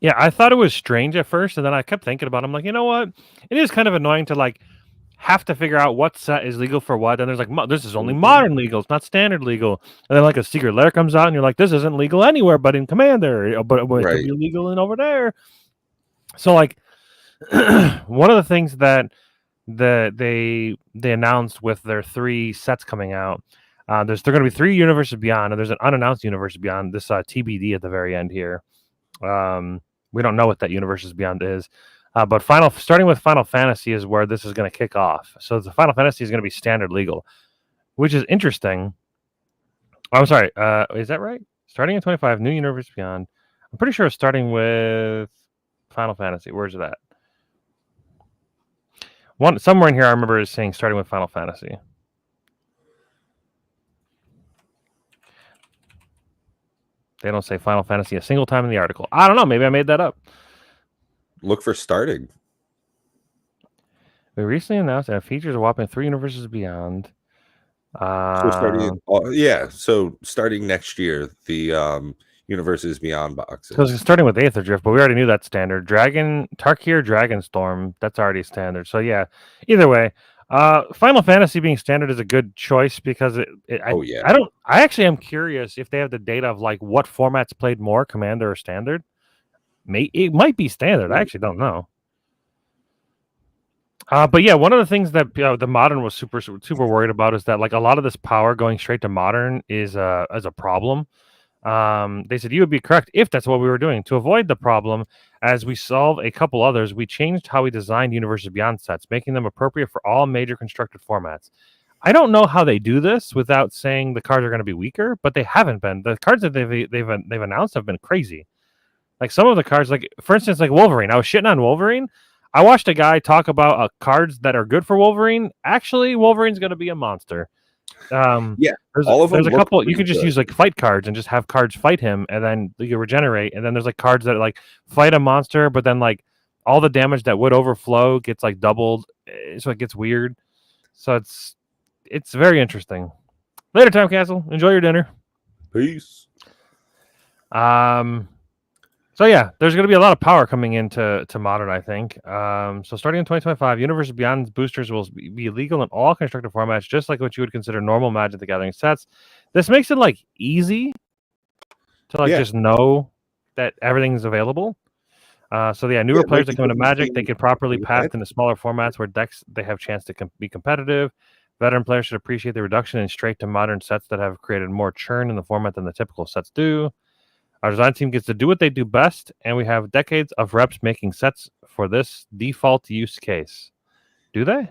B: Yeah, I thought it was strange at first, and then I kept thinking about it. I'm like, you know what? It is kind of annoying to have to figure out what set is legal for what. And there's this is only modern legal, it's not standard legal. And then a secret lair comes out, and you're like, this isn't legal anywhere but in Commander, but it could be legal in over there. So one of the things that they announced with their 3 sets coming out, they're going to be 3 Universes Beyond, and there's an unannounced Universe Beyond, this TBD at the very end here. We don't know what that Universes Beyond is, but starting with Final Fantasy is where this is going to kick off. So the Final Fantasy is going to be standard legal, which is interesting. Oh, I'm sorry, is that right? Starting in 25, new Universe Beyond. I'm pretty sure it's starting with Final Fantasy. Where's it at? Somewhere in here, I remember it saying starting with Final Fantasy. They don't say Final Fantasy a single time in the article. I don't know. Maybe I made that up.
A: Look for starting.
B: We recently announced that it features a whopping 3 Universes Beyond.
A: So starting next year, the Universes Beyond boxes.
B: Because it's starting with Aether Drift, but we already knew that standard. Tarkir Dragonstorm, that's already standard. So yeah, either way, Final Fantasy being standard is a good choice because I actually am curious if they have the data of what formats played more, Commander or Standard. It might be Standard. I actually don't know. But yeah, one of the things that the Modern was super worried about is that a lot of this power going straight to Modern is a problem. They said you would be correct if that's what we were doing. To avoid the problem, as we solve a couple others, we changed how we designed Universes Beyond sets, making them appropriate for all major constructed formats. I don't know how they do this without saying the cards are going to be weaker, but they haven't been. The cards that they've announced have been crazy. Some of the cards, for instance, Wolverine. I was shitting on Wolverine. I watched a guy talk about cards that are good for Wolverine. Actually, Wolverine's going to be a monster. There's a couple you could just use fight cards and just have cards fight him, and then you regenerate. And then there's cards that fight a monster, but then all the damage that would overflow gets doubled, so it gets weird. So it's very interesting. Later, Time Castle. Enjoy your dinner.
A: Peace.
B: So yeah, there's going to be a lot of power coming into Modern, I think. So starting in 2025, Universes Beyond boosters will be legal in all constructed formats, just like what you would consider normal Magic the Gathering sets. This makes it like easy to just know that everything's available. So yeah, newer players that come into Magic, they can properly path into smaller formats where decks they have chance to be competitive. Veteran players should appreciate the reduction in straight to modern sets that have created more churn in the format than the typical sets do. Our design team gets to do what they do best, and we have decades of reps making sets for this default use case. Do they?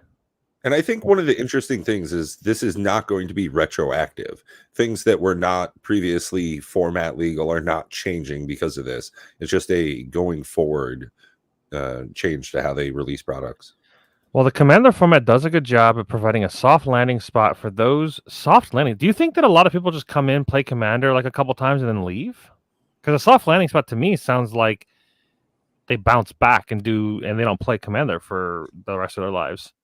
A: And I think one of the interesting things is this is not going to be retroactive. Things that were not previously format legal are not changing because of this. It's just a going forward change to how they release products.
B: Well, the Commander format does a good job of providing a soft landing spot for those soft landing. Do you think that a lot of people just come in, play Commander like a couple times, and then leave? Because a soft landing spot to me sounds like they bounce back and they don't play Commander for the rest of their lives.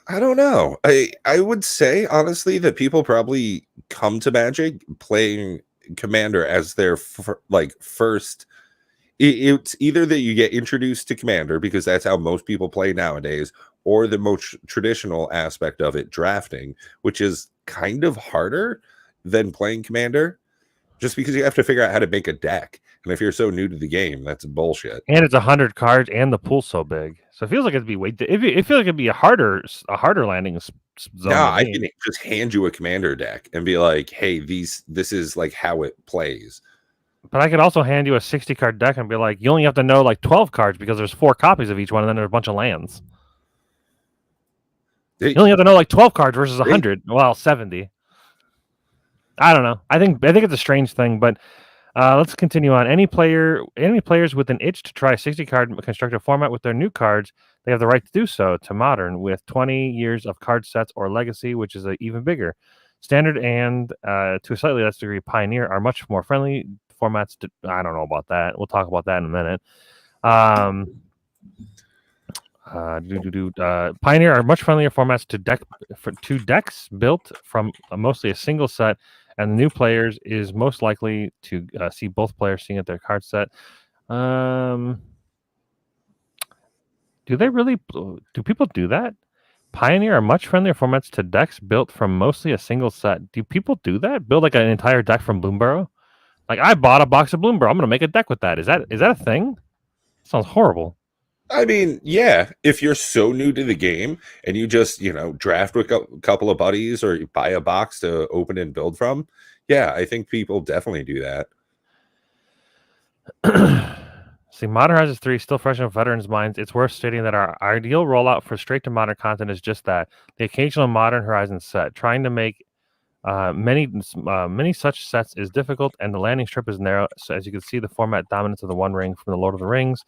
A: I don't know. I would say honestly that people probably come to Magic playing Commander as their first. It's either that you get introduced to Commander because that's how most people play nowadays, or the most traditional aspect of it, drafting, which is kind of harder than playing Commander, just because you have to figure out how to make a deck. And if you're so new to the game, that's bullshit.
B: And it's 100 cards, and the pool's so big, so it feels like it'd be it feels like it'd be a harder landing zone.
A: Nah, I can just hand you a Commander deck and be like, "Hey, this is like how it plays."
B: But I could also hand you a 60-card deck and be like, "You only have to know like 12 cards because there's 4 copies of each one, and then there's a bunch of lands." You only have to know like 12 cards versus 100. Well, 70. I don't know. I think it's a strange thing, but let's continue on. Any players with an itch to try 60-card constructed format with their new cards, they have the right to do so to Modern with 20 years of card sets or Legacy, which is even bigger. Standard and to a slightly less degree Pioneer are much more friendly formats. I don't know about that. We'll talk about that in a minute. Pioneer are much friendlier formats to decks built from mostly a single set, and the new players is most likely to see both players seeing at their card set. Do people do that? Pioneer are much friendlier formats to decks built from mostly a single set. Do people do that? Build like an entire deck from Bloomburrow? Like, I bought a box of Bloomburrow. I'm going to make a deck with that. Is that a thing? Sounds horrible.
A: I mean, yeah, if you're so new to the game and you just, draft with a couple of buddies or you buy a box to open and build from, yeah, I think people definitely do that.
B: See, Modern Horizons 3 is still fresh in veterans' minds. It's worth stating that our ideal rollout for straight to Modern content is just that, the occasional Modern Horizons set. Trying to make many such sets is difficult, and the landing strip is narrow. So as you can see, the format dominance of the One Ring from the Lord of the Rings,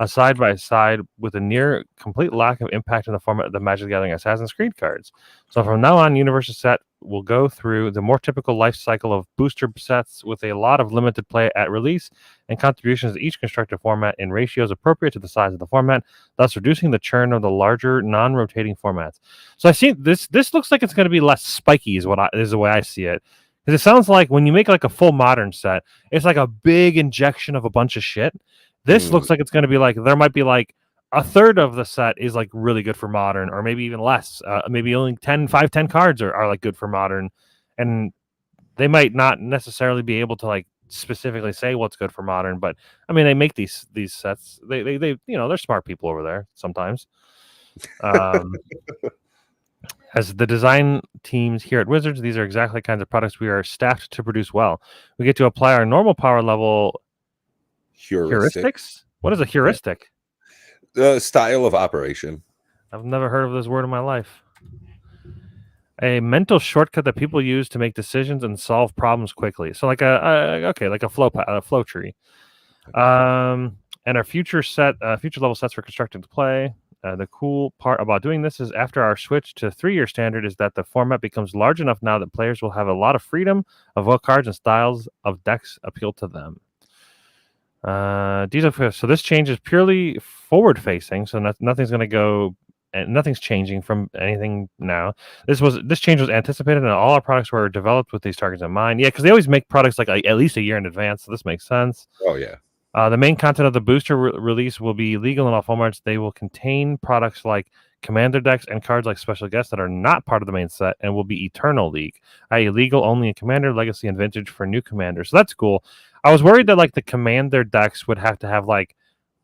B: side by side with a near complete lack of impact in the format of the Magic the Gathering Assassin's Creed cards. So from now on, Universes set will go through the more typical life cycle of booster sets with a lot of limited play at release and contributions to each constructed format in ratios appropriate to the size of the format, thus reducing the churn of the larger non-rotating formats. So I see this looks like it's going to be less spiky is the way I see it. Because it sounds like when you make like a full Modern set, it's like a big injection of a bunch of shit. This looks like it's going to be like, there might be like a third of the set is like really good for Modern, or maybe even less. Maybe only 10 cards are like good for Modern. And they might not necessarily be able to like specifically say what's good for Modern, but I mean, they make these sets. They they're smart people over there sometimes. As the design teams here at Wizards, these are exactly the kinds of products we are staffed to produce well. We get to apply our normal power level heuristics. What is a heuristic?
A: The style of operation.
B: I've never heard of this word in my life. A mental shortcut that people use to make decisions and solve problems quickly. So like a flow tree. And our future level sets for constructed play. The cool part about doing this is after our switch to 3-year standard is that the format becomes large enough now that players will have a lot of freedom of what cards and styles of decks appeal to them. So this change is purely forward facing, so nothing's going to go and nothing's changing from anything now. This change was anticipated, and all our products were developed with these targets in mind. Yeah, because they always make products like at least a year in advance, so this makes sense.
A: Oh yeah.
B: The main content of the booster release will be legal in all formats. They will contain products like commander decks and cards like special guests that are not part of the main set and will be Eternal League, i.e. legal only in Commander, Legacy, and Vintage for new commanders. So that's cool. I was worried that like the commander decks would have to have like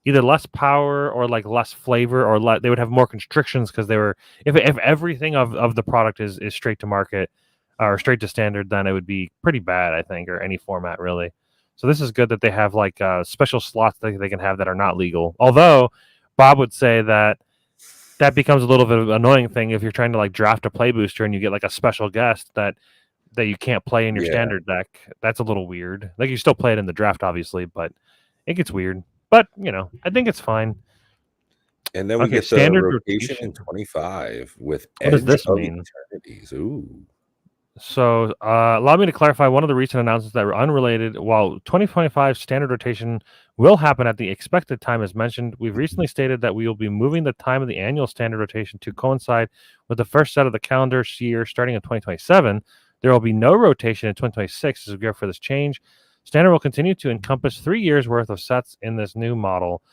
B: either less power or like less flavor, or they would have more constrictions because they were if everything of the product is straight to market or straight to standard, then it would be pretty bad, I think, or any format really. So this is good that they have like special slots that they can have that are not legal. Although Bob would say that becomes a little bit of an annoying thing if you're trying to like draft a play booster and you get like a special guest that you can't play in your standard deck. That's a little weird. Like you still play it in the draft, obviously, but it gets weird. But I think it's fine.
A: And then we get the rotation in 25 with
B: what does this mean?
A: Eternities. Ooh.
B: So allow me to clarify one of the recent announcements that were unrelated. While 2025 standard rotation will happen at the expected time as mentioned, we've recently stated that we will be moving the time of the annual standard rotation to coincide with the first set of the calendar year starting in 2027. There will be no rotation in 2026 as we go for this change. Standard will continue to encompass 3 years worth of sets in this new model.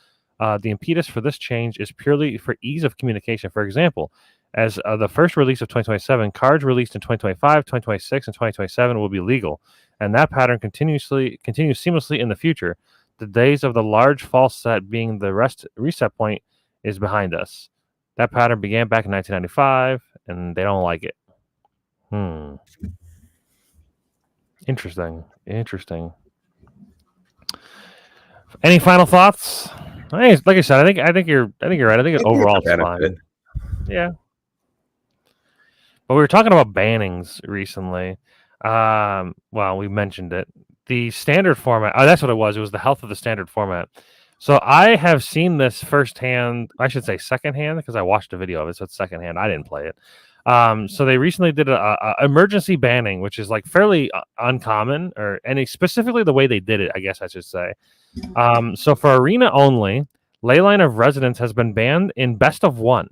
B: The impetus for this change is purely for ease of communication. For example, as the first release of 2027, cards released in 2025, 2026, and 2027 will be legal, and that pattern continues seamlessly in the future. The days of the large false set being the reset point is behind us. That pattern began back in 1995, and they don't like it. Interesting. Any final thoughts? Like I said, I think you're right. I think overall it's fine. Yeah. But we were talking about bannings recently. Well, we mentioned it. The standard format. Oh, that's what it was. It was the health of the standard format. So I have seen this firsthand. I should say secondhand because I watched a video of it. So it's secondhand. I didn't play it. So they recently did a emergency banning, which is like fairly uncommon, and specifically the way they did it, I guess I should say. So for arena only, Leyline of Resonance has been banned in best of one.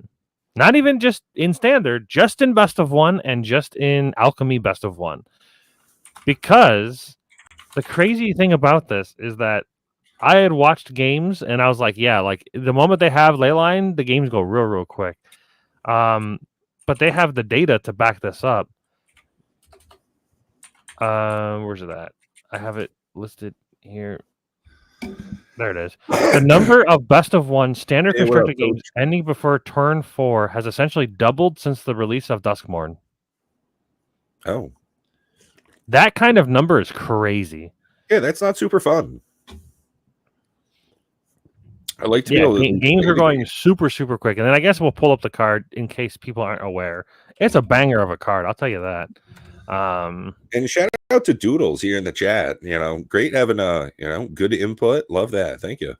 B: Not even just in standard, just in best of one and just in alchemy best of one. Because the crazy thing about this is that I had watched games and I was like, yeah, like the moment they have Leyline, the games go real quick. But they have the data to back this up. Where's it at? I have it listed here. There it is. The number of best of one standard constructed games ending before turn 4 has essentially doubled since the release of Duskmourn.
A: Oh.
B: That kind of number is crazy.
A: Yeah, that's not super fun. I like to be able to...
B: Games are going super quick. And then I guess we'll pull up the card in case people aren't aware. It's a banger of a card, I'll tell you that.
A: And shout out to Doodles here in the chat. Great having good input. Love that. Thank you.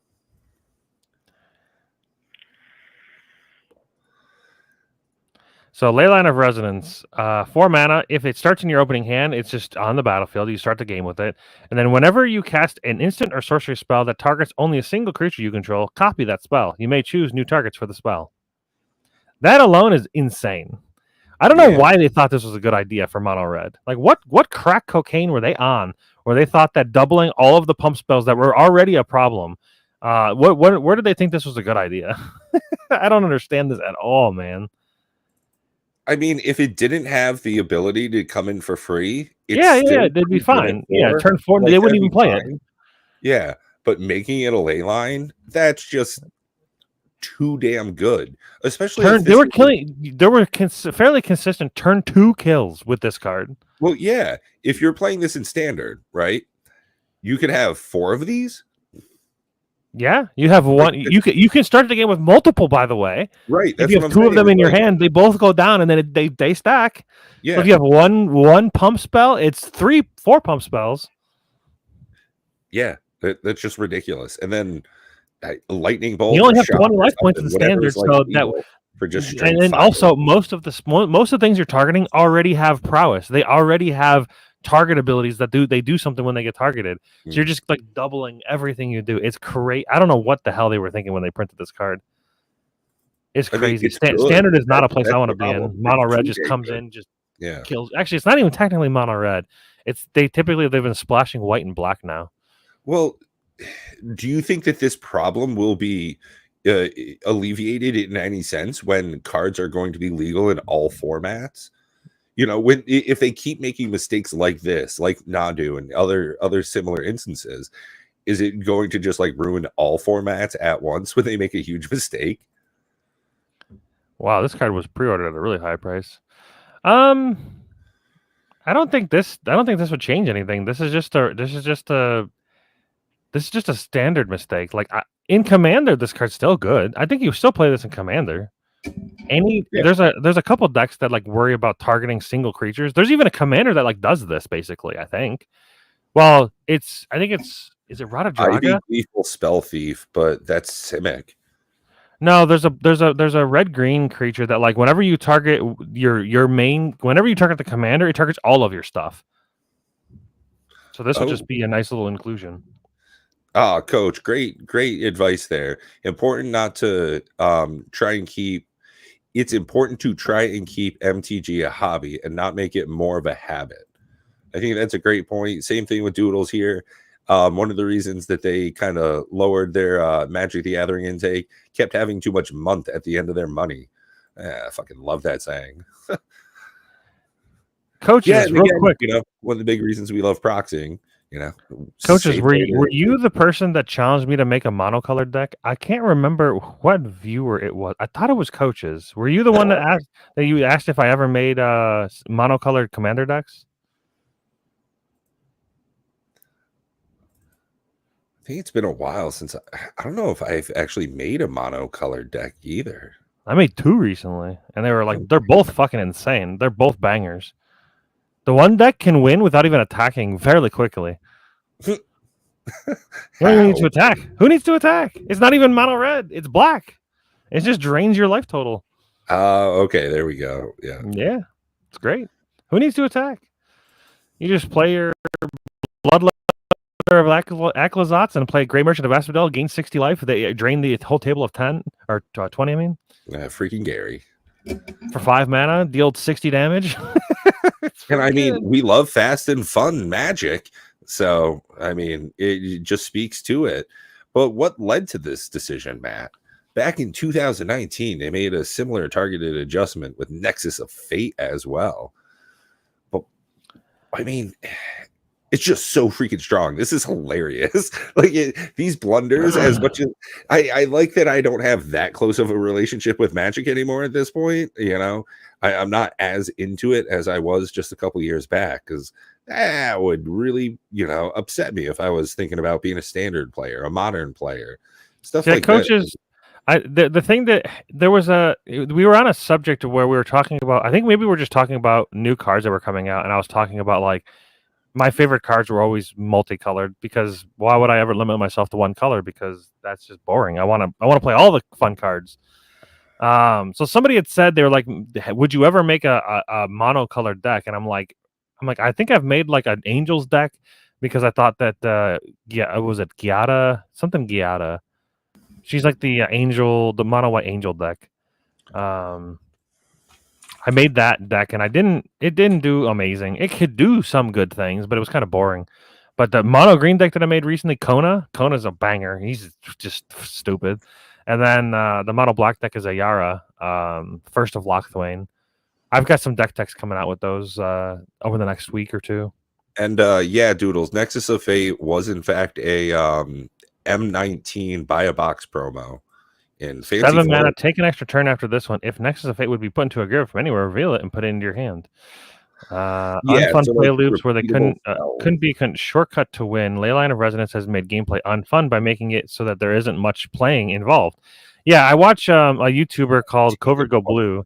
B: So Leyline of Resonance, 4 mana. If it starts in your opening hand, it's just on the battlefield. You start the game with it. And then whenever you cast an instant or sorcery spell that targets only a single creature you control, copy that spell. You may choose new targets for the spell. That alone is insane. I don't know why they thought this was a good idea for mono red. Like what crack cocaine were they on where they thought that doubling all of the pump spells that were already a problem, where did they think this was a good idea? I don't understand this at all, man.
A: I mean, if it didn't have the ability to come in for free,
B: they'd be fine. Yeah, turn 4, they wouldn't even play it.
A: Yeah, but making it a ley line, that's just too damn good. Especially
B: they were fairly consistent turn 2 kills with this card.
A: Well, yeah, if you're playing this in standard, right? You could have 4 of these.
B: Yeah, you have one. You can start the game with multiple, by the way.
A: Right.
B: If you have 2 of them in your hand, they both go down, and then they stack. Yeah. So if you have one pump spell, it's 4 pump spells.
A: Yeah, that's just ridiculous. And then lightning bolt.
B: You only have 20 life points in the standard, so that
A: for just
B: and then also most of the things you're targeting already have prowess. They already have target abilities that they do something when they get targeted. So you're just like doubling everything you do. It's great. I don't know what the hell they were thinking when they printed this card. It's
A: I mean,
B: crazy.
A: it's good.
B: Standard is not a place I
A: That's
B: want
A: the
B: to be
A: problem.
B: in.
A: It's
B: Mono red just
A: too dang
B: comes
A: good.
B: in, just
A: Yeah.
B: kills. Actually, it's not even technically mono red. They've been splashing white and black now.
A: Well, do you think that this problem will be alleviated in any sense when cards are going to be legal in all formats? You know, when if they keep making mistakes like this, like Nadu and other similar instances, is it going to just like ruin all formats at once when they make a huge mistake?
B: Wow, this card was pre-ordered at a really high price. I don't think this would change anything. This is just a standard mistake. Like in Commander, this card's still good. I think you still play this in Commander.
A: Yeah.
B: There's a couple decks that like worry about targeting single creatures. There's even a Commander that like does this basically. I think. Well, is it Rod of
A: Ivy
B: Draga?
A: Gleeful Spell Thief, but that's Simic.
B: No, there's a red green creature that like whenever you target whenever you target the commander, it targets all of your stuff. So this would just be a nice little inclusion.
A: Ah, Coach, great advice there. Important not to try and keep. It's important to try and keep MTG a hobby and not make it more of a habit. I think that's a great point. Same thing with Doodles here. One of the reasons that they kind of lowered their Magic the Gathering intake, kept having too much month at the end of their money. I fucking love that saying.
B: Coaches, real quick.
A: You know, one of the big reasons we love proxying. You know,
B: Coaches, were you the person that challenged me to make a monocolored deck? I can't remember what viewer it was. I thought it was Coaches. Were you the one that asked if I ever made monocolored commander decks?
A: I think it's been a while since I don't know if I've actually made a monocolored deck either.
B: I made 2 recently, and they were like, they're both fucking insane. They're both bangers. The one deck can win without even attacking fairly quickly. You don't even need to attack. Who needs to attack? It's not even mono red. It's black. It just drains your life total.
A: Okay, there we go. Yeah,
B: it's great. Who needs to attack? You just play your Bloodletter of Aclazotz and play Grey Merchant of Asphodel, gain 60 life. They drain the whole table of 10 or 20. I mean,
A: freaking Gary.
B: For 5 mana, deal 60 damage.
A: And I mean, we love fast and fun Magic, so I mean, it just speaks to it. But what led to this decision, Matt? Back in 2019, they made a similar targeted adjustment with Nexus of Fate as well. But I mean, it's just so freaking strong. This is hilarious. Like these blunders, as much as I like that I don't have that close of a relationship with Magic anymore at this point. You know, I'm not as into it as I was just a couple years back, because that would really, you know, upset me if I was thinking about being a standard player, a modern player, stuff like
B: Coaches, the thing that we were on a subject where we were talking about, I think maybe we're just talking about new cards that were coming out, and I was talking about like my favorite cards were always multicolored, because why would I ever limit myself to one color? Because that's just boring. I want to play all the fun cards. So somebody had said, they were like, would you ever make a monocolored deck? And I'm like, I think I've made like an Angels deck, because I thought that was it Giada? She's like the angel, the mono white angel deck. I made that deck, and it didn't do amazing. It could do some good things, but it was kind of boring. But the mono green deck that I made recently, Kona's a banger. He's just stupid. And then the mono black deck is a Yara, First of Lochthwain. I've got some deck techs coming out with those over the next week or 2.
A: And yeah, Doodles, Nexus of Fate was in fact a M19 buy a box promo. In
B: 7 mana, take an extra turn after this one. If Nexus of Fate would be put into a graveyard from anywhere, reveal it and put it into your hand. Unfun play loops where they couldn't shortcut to win. Leyline of Resonance has made gameplay unfun by making it so that there isn't much playing involved. Yeah, I watch a YouTuber called Covert Go Blue.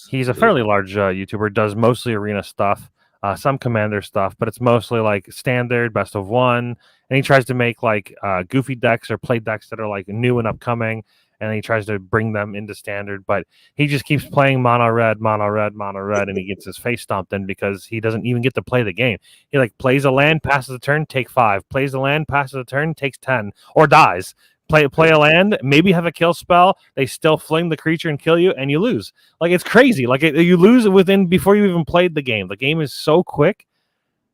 B: He's a fairly large YouTuber, does mostly arena stuff, some commander stuff, but it's mostly like standard, best of one. And he tries to make like goofy decks or play decks that are like new and upcoming. And he tries to bring them into standard, but he just keeps playing mono red, and he gets his face stomped in because he doesn't even get to play the game. He like plays a land, passes a turn, take 5. Plays a land, passes a turn, takes 10, or dies. play a land, maybe have a kill spell. They still fling the creature and kill you, and you lose. Like, it's crazy. Like, you lose before you even played the game. The game is so quick.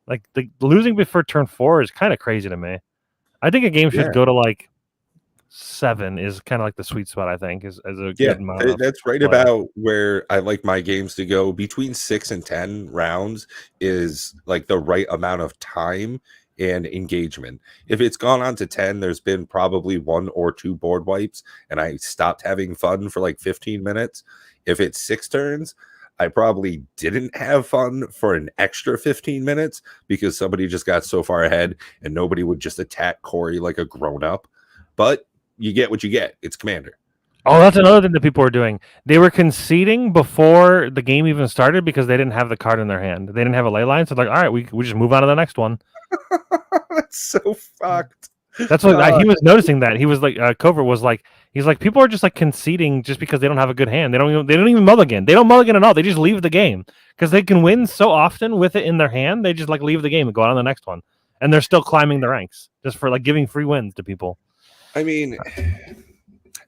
B: Like, the losing before turn 4 is kind of crazy to me. I think a game should go to like 7 is kind of like the sweet spot. I think is a good amount.
A: That's right about where I like my games to go. Between 6 and 10 rounds is like the right amount of time and engagement. If it's gone on to 10, there's been probably 1 or 2 board wipes, and I stopped having fun for like 15 minutes. If it's 6 turns, I probably didn't have fun for an extra 15 minutes because somebody just got so far ahead and nobody would just attack Corey like a grown-up. But you get what you get. It's Commander.
B: Oh, that's another thing that people were doing. They were conceding before the game even started because they didn't have the card in their hand. They didn't have a ley line, so like, all right, we just move on to the next one.
A: That's so fucked.
B: That's what he was noticing. That he was like, Covert was like, he's like, people are just like conceding just because they don't have a good hand. They don't even mulligan. They don't mulligan at all. They just leave the game because they can win so often with it in their hand. They just like leave the game and go on to the next one, and they're still climbing the ranks just for like giving free wins to people.
A: I mean,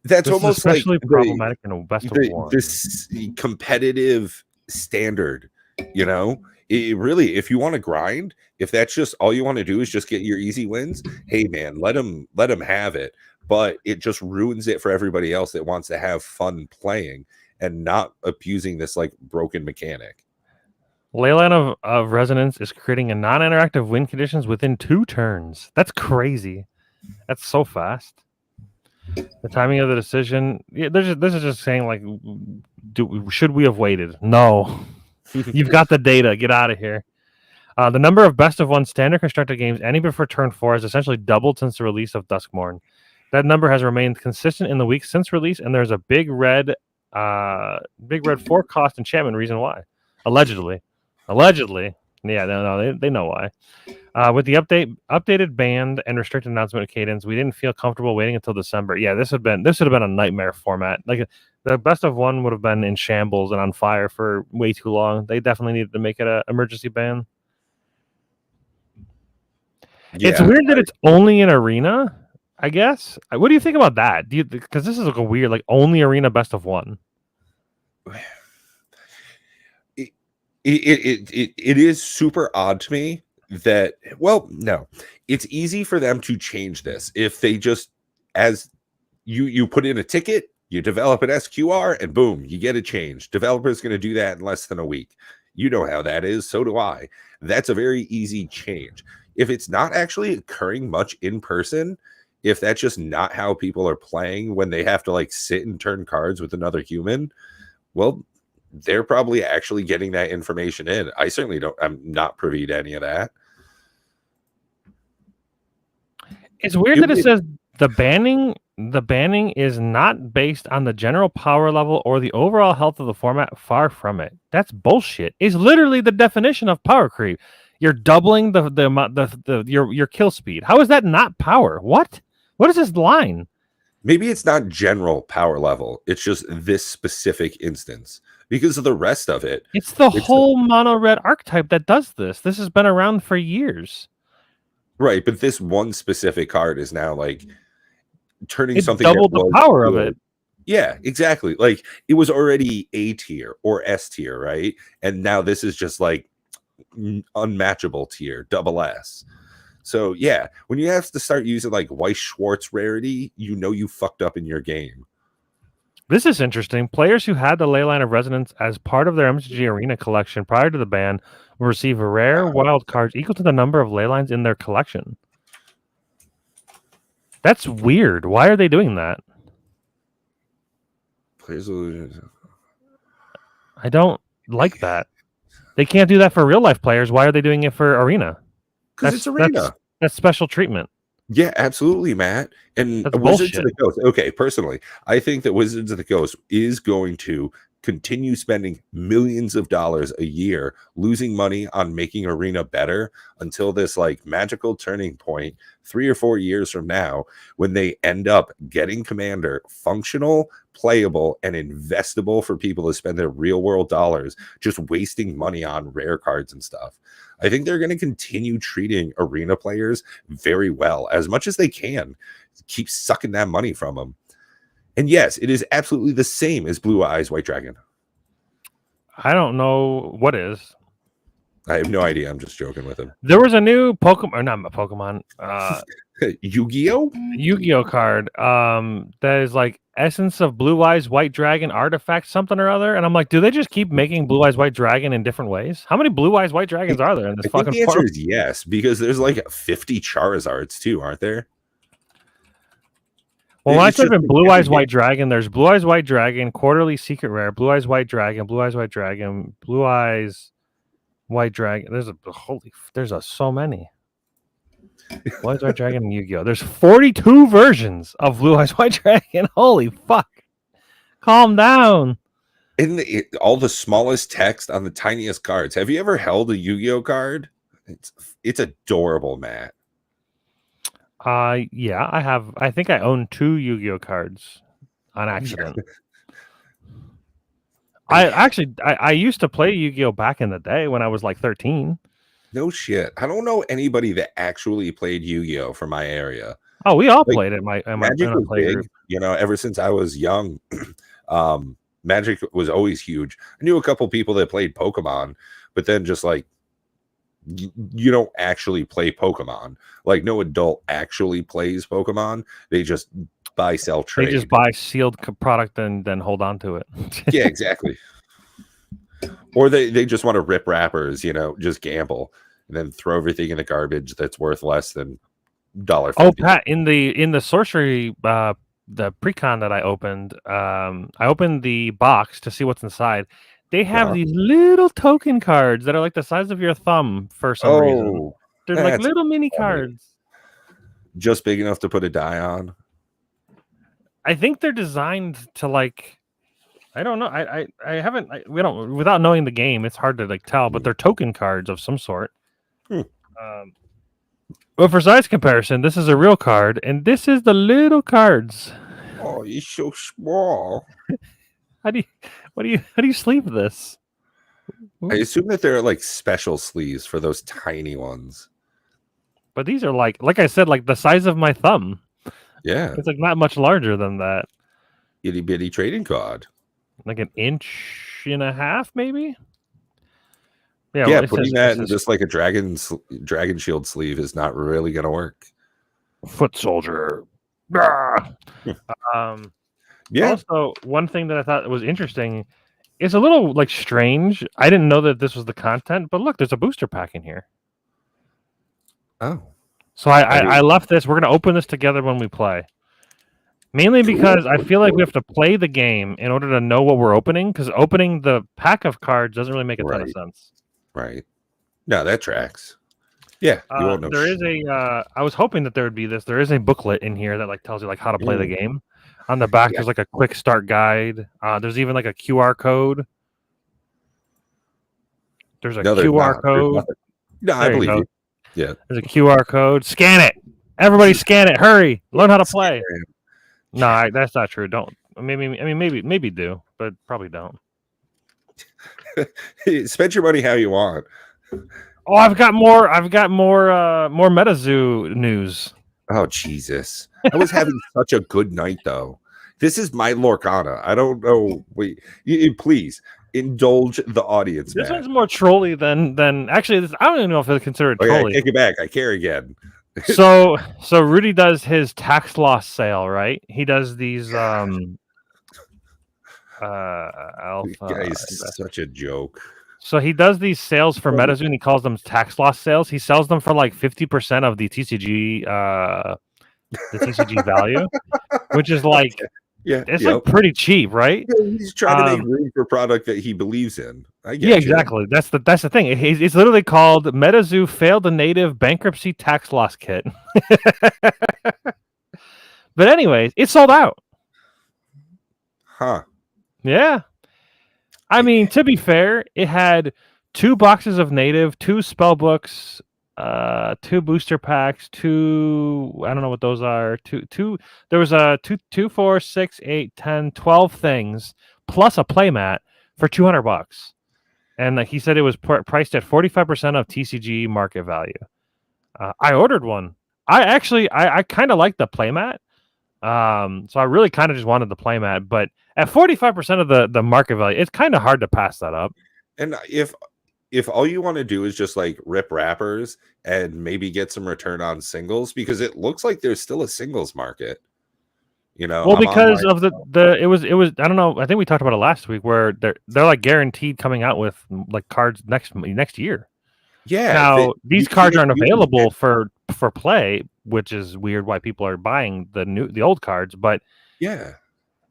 A: that's almost
B: especially
A: like
B: problematic in a best of one.
A: This competitive standard, you know. It really, if you want to grind, if that's just all you want to do is just get your easy wins, hey man, let them have it. But it just ruins it for everybody else that wants to have fun playing and not abusing this like broken mechanic.
B: Leyline of Resonance is creating a non-interactive win conditions within 2 turns. That's crazy. That's so fast. The timing of the decision. Yeah, this is just saying like, should we have waited? No. You've got the data. Get out of here. The number of best of 1 standard constructed games ending before turn 4 has essentially doubled since the release of Duskmourn. That number has remained consistent in the weeks since release, and there's a big red 4-cost enchantment reason why. Allegedly. Yeah, no, they know why. With the updated banned and restricted announcement cadence, we didn't feel comfortable waiting until December. Yeah, this would have been a nightmare format. Like, the best of 1 would have been in shambles and on fire for way too long. They definitely needed to make it an emergency ban. Yeah, it's weird that it's only in Arena, I guess. What do you think about that? Because this is like a weird, like, only Arena best of 1.
A: It is super odd to me that, well, no, it's easy for them to change this if they just, as you put in a ticket, you develop an SQR, and boom, you get a change. Developer's going to do that in less than a week. You know how that is. So do I. That's a very easy change. If it's not actually occurring much in person, if that's just not how people are playing when they have to like sit and turn cards with another human, well, they're probably actually getting that information in. I certainly don't. I'm not privy to any of that.
B: It's weird that it says the banning is not based on the general power level or the overall health of the format. Far from it. That's bullshit. It's literally the definition of power creep. You're doubling your kill speed. How is that not power? What is this line?
A: Maybe it's not general power level. It's just this specific instance. Because of the rest of it.
B: It's the whole mono red archetype that does this. This has been around for years.
A: Right, but this one specific card is now like turning something
B: doubled the power of it.
A: Yeah, exactly. Like, it was already A tier or S tier, right? And now this is just like unmatchable tier, double S. So yeah, when you have to start using like Weiss Schwartz rarity, you know you fucked up in your game.
B: This is interesting. Players who had the Leyline of Resonance as part of their MTG Arena collection prior to the ban will receive a rare wild cards equal to the number of Leylines in their collection. That's weird. Why are they doing that? I don't like that. They can't do that for real life players. Why are they doing it for Arena?
A: Because it's Arena.
B: That's special treatment.
A: Yeah, absolutely, Matt. And Wizards of the Coast. Okay, personally, I think that Wizards of the Coast is going to continue spending millions of dollars a year, losing money on making Arena better until this like magical turning point 3 or 4 years from now, when they end up getting Commander functional, playable, and investable for people to spend their real world dollars, just wasting money on rare cards and stuff. I think they're going to continue treating Arena players very well, as much as they can. keep sucking that money from them. And yes, it is absolutely the same as Blue Eyes White Dragon.
B: I don't know what is.
A: I have no idea. I'm just joking with him.
B: There was a new Pokemon, or not a Pokemon,
A: Yu-Gi-Oh?
B: Yu-Gi-Oh card that is like Essence of Blue Eyes White Dragon artifact something or other, and I'm like, do they just keep making Blue Eyes White Dragon in different ways? How many Blue Eyes White Dragons are there in this
A: I
B: fucking
A: think the answer
B: form?
A: is yes, because there's like 50 Charizards too, aren't there?
B: Well, when I type in Blue Eyes
A: game.
B: White Dragon, there's Blue Eyes White Dragon, quarterly secret rare, Blue Eyes White Dragon, Blue Eyes White Dragon, Blue Eyes White Dragon. There's so many. Blue Eyes White Dragon and Yu-Gi-Oh. There's 42 versions of Blue Eyes White Dragon. Holy fuck! Calm down.
A: In all the smallest text on the tiniest cards. Have you ever held a Yu-Gi-Oh card? It's adorable, Matt.
B: Yeah, I have. I think I own 2 Yu-Gi-Oh cards on accident. I used to play Yu-Gi-Oh back in the day when I was like 13.
A: No shit. I don't know anybody that actually played Yu-Gi-Oh from my area.
B: Oh, we all played it in my
A: Magic was big,
B: group.
A: ever since I was young. Magic was always huge. I knew a couple people that played Pokemon, but then just like you don't actually play Pokemon. Like no adult actually plays Pokemon. They just buy, sell, trade.
B: They just buy sealed product and then hold on to it.
A: Yeah, exactly. Or they just want to rip wrappers, just gamble and then throw everything in the garbage that's worth less than $1.50.
B: Oh, Pat, in the sorcery the pre-con that I opened the box to see what's inside. They have these little token cards that are like the size of your thumb for some reason. They're like little mini cards.
A: Just big enough to put a die on.
B: I think they're designed to like, I don't know. I haven't, we don't, without knowing the game, it's hard to like tell, but they're token cards of some sort. But for size comparison, this is a real card, and this is the little cards.
A: Oh, you're so small.
B: How do you sleeve this?
A: I assume that there are like special sleeves for those tiny ones.
B: But these are like I said, like the size of my thumb.
A: Yeah.
B: It's like not much larger than that.
A: Itty bitty trading card.
B: Like an inch and a half, maybe?
A: Yeah, well, putting that in just like a dragon shield sleeve is not really going to work.
B: Foot soldier.
A: Yeah.
B: Also, one thing that I thought was interesting, it's a little like strange. I didn't know that this was the content, but look, there's a booster pack in here.
A: Oh.
B: So I left this. We're going to open this together when we play. Mainly because I feel like we have to play the game in order to know what we're opening, because opening the pack of cards doesn't really make a ton of sense.
A: Right. No, that tracks. Yeah. You won't know.
B: There is I was hoping that there would be this. There is a booklet in here that like tells you like how to play the game. On the back, there's like a quick start guide. There's even like a QR code. There's a QR code.
A: No, I believe you. Yeah.
B: There's a QR code. Scan it. Everybody scan it. Hurry. Learn how to play. No, that's not true. Don't. Maybe do, but probably don't.
A: Spend your money how you want.
B: Oh, I've got more Metazoo news.
A: Oh, Jesus. I was having such a good night, though. This is my Lorcana. I don't know. Please indulge the audience.
B: This one's more trolly than actually. I don't even know if it's considered trolly.
A: I take it back. I care again.
B: So Rudy does his tax loss sale, right? He does these alpha.
A: Guy's such a joke.
B: So he does these sales for Metazoo, and he calls them tax loss sales. He sells them for like 50% of the TCG value, which is like it's like pretty cheap, right?
A: He's trying to make room for product that he believes in. I get
B: you. Exactly. That's the thing. It's literally called Metazoo Failed the Native Bankruptcy Tax Loss Kit. But anyways, it sold out.
A: Huh.
B: Yeah. I mean, to be fair, it had 2 boxes of native, 2 spell books, 2 booster packs, 2 I don't know what those are. Two there was a 2, 4, 6, 8, 10, 12 things plus a playmat for $200. And he said it was priced at 45% of TCG market value. I ordered one. I kind of like the playmat. So I really kind of just wanted the playmat, but at 45% of the market value, it's kind of hard to pass that up.
A: And if all you want to do is just like rip wrappers and maybe get some return on singles, because it looks like there's still a singles market.
B: Well,
A: I'm
B: because
A: online.
B: of it was I don't know. I think we talked about it last week where they're like guaranteed coming out with like cards next year.
A: Yeah,
B: Now
A: you
B: these cards
A: can't
B: aren't
A: even
B: available
A: get.
B: for play, which is weird why people are buying the old cards. But
A: Yeah,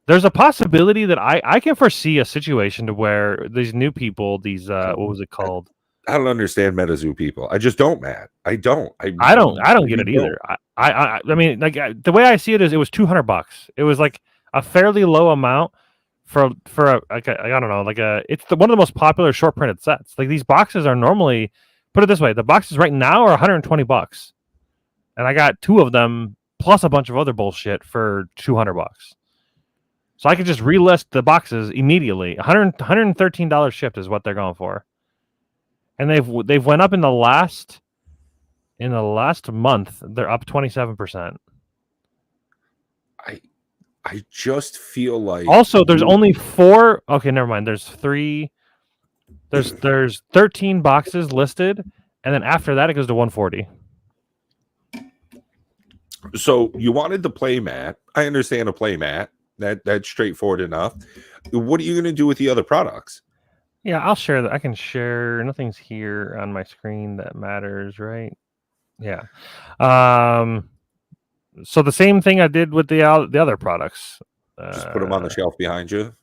B: there's a possibility that I can foresee a situation to where these new people, these what was it called?
A: I don't understand Metazoo people. I just don't, Matt. I don't. I
B: I don't get
A: really
B: it
A: don't.
B: either. I mean, like the way I see it is, it was $200. It was like a fairly low amount for like I don't know, like it's one of the most popular short printed sets. Like these boxes are normally, put it this way, the boxes right now are $120, and I got 2 of them plus a bunch of other bullshit for $200. So I could just relist the boxes immediately. $113 shipped is what they're going for, and they've went up in the last month. They're up 27%.
A: I just feel like
B: Also, there's only 4. Okay, never mind. There's 3. There's 13 boxes listed, and then after that it goes to 140.
A: So you wanted the playmat. I understand a playmat. That's straightforward enough. What are you going to do with the other products?
B: Yeah, I'll share that. I can share. Nothing's here on my screen that matters, right? Yeah. So the same thing I did with the other products.
A: Just put them on the shelf behind you.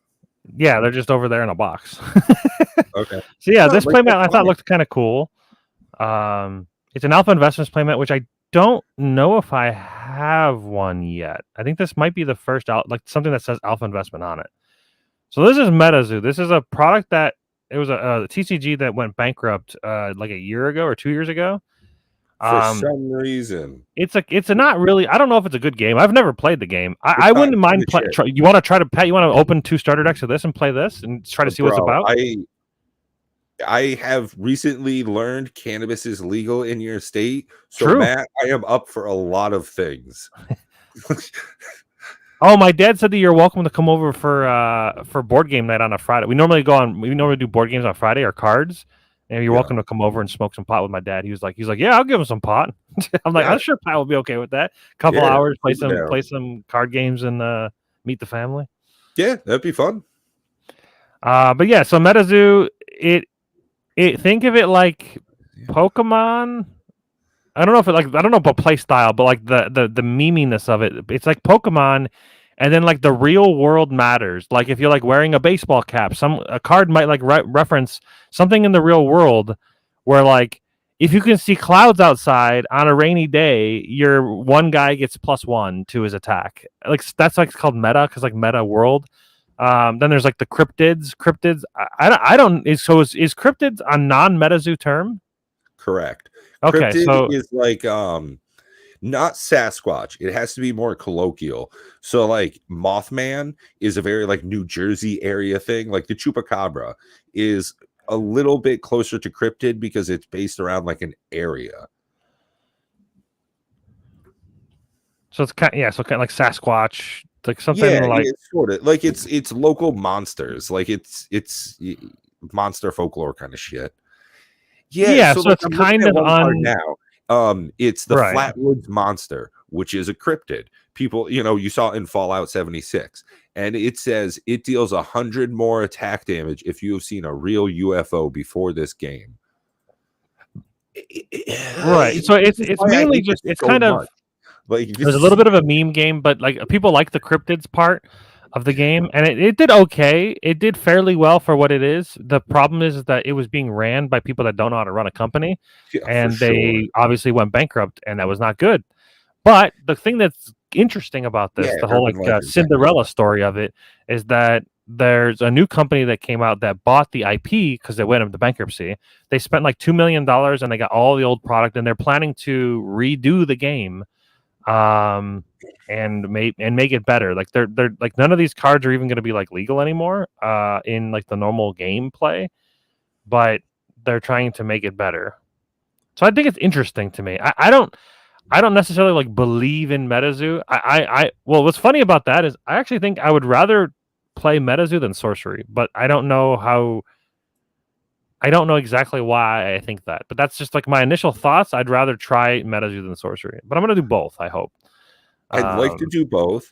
B: Yeah, they're just over there in a box.
A: Okay.
B: So yeah,
A: No,
B: this
A: like,
B: playmat
A: that's
B: I thought
A: fine.
B: looked kind of cool. It's an Alpha Investments playmat, which I don't know if I have one yet. I think this might be the first like something that says Alpha Investment on it. So this is Metazoo. This is a product that it was a TCG that went bankrupt like a year ago or 2 years ago.
A: For some reason,
B: It's a not really. I don't know if it's a good game. I've never played the game.
A: it's
B: I
A: not
B: wouldn't mind
A: good
B: play.
A: shit.
B: You want to try to Pat? You want to open 2 starter decks of this and play this and try to see what it's
A: Bro,
B: about?
A: I have recently learned cannabis is legal in your state. So
B: True.
A: Matt, I am up for a lot of things.
B: Oh, my dad said that you're welcome to come over for board game night on a Friday. We normally do board games on Friday or cards, and you're
A: Yeah.
B: welcome to come over and smoke some pot with my dad. He's like, yeah, I'll give him some pot. I'm like,
A: Yeah.
B: I'm sure Pat will be okay with that. Couple
A: Yeah,
B: hours, play
A: super down.
B: some card games and meet the family.
A: Yeah, that'd be fun.
B: But yeah, so Metazoo, think of it like Pokemon. I don't know about play style, but like the meminess of it. It's like Pokemon, and then like the real world matters. Like if you're like wearing a baseball cap, a card might like reference something in the real world, where like if you can see clouds outside on a rainy day, your one guy gets +1 to his attack. Like that's like called meta, because like meta world. Then there's like the cryptids. I don't. Is cryptids a non-Metazoo term?
A: Correct.
B: Okay,
A: Cryptid
B: so
A: is like not Sasquatch. It has to be more colloquial. So like Mothman is a very like New Jersey area thing. Like the Chupacabra is a little bit closer to cryptid because it's based around like an area.
B: so it's kind of like Sasquatch, like something like
A: it's sort of like it's local monsters. Like it's monster folklore kind of shit. Yeah,
B: yeah.
A: so
B: So
A: like
B: it's
A: I'm looking
B: kind
A: at
B: of
A: one card now. It's the
B: right.
A: Flatwoods Monster, which is a cryptid. People, you saw it in Fallout 76, and it says it deals 100 more attack damage if you have seen a real UFO before this game.
B: Right. So it's
A: why I
B: mainly
A: hate
B: just
A: this
B: it's
A: so
B: kind of
A: much. Like
B: there's a little bit of a meme game, but like people like the cryptids part of the game, and it did okay. It did fairly well for what it is. The problem is that it was being ran by people that don't know how to run a company,
A: yeah,
B: and
A: for sure.
B: they obviously went bankrupt, and that was not good. But the thing that's interesting about this, the whole
A: Urban
B: like
A: Legends,
B: Cinderella story of it, is that there's a new company that came out that bought the IP because they went into bankruptcy. They spent like $2 million and they got all the old product, and they're planning to redo the game, and make it better. Like they're like none of these cards are even going to be like legal anymore in like the normal gameplay, but they're trying to make it better. So I think it's interesting to me. I don't necessarily like believe in Metazoo. Well, what's funny about that is I actually think I would rather play Metazoo than Sorcery, but I don't know exactly why I think that. But that's just like my initial thoughts. I'd rather try Metazoo than Sorcery, but I'm gonna do both. I hope.
A: I'd like to do both.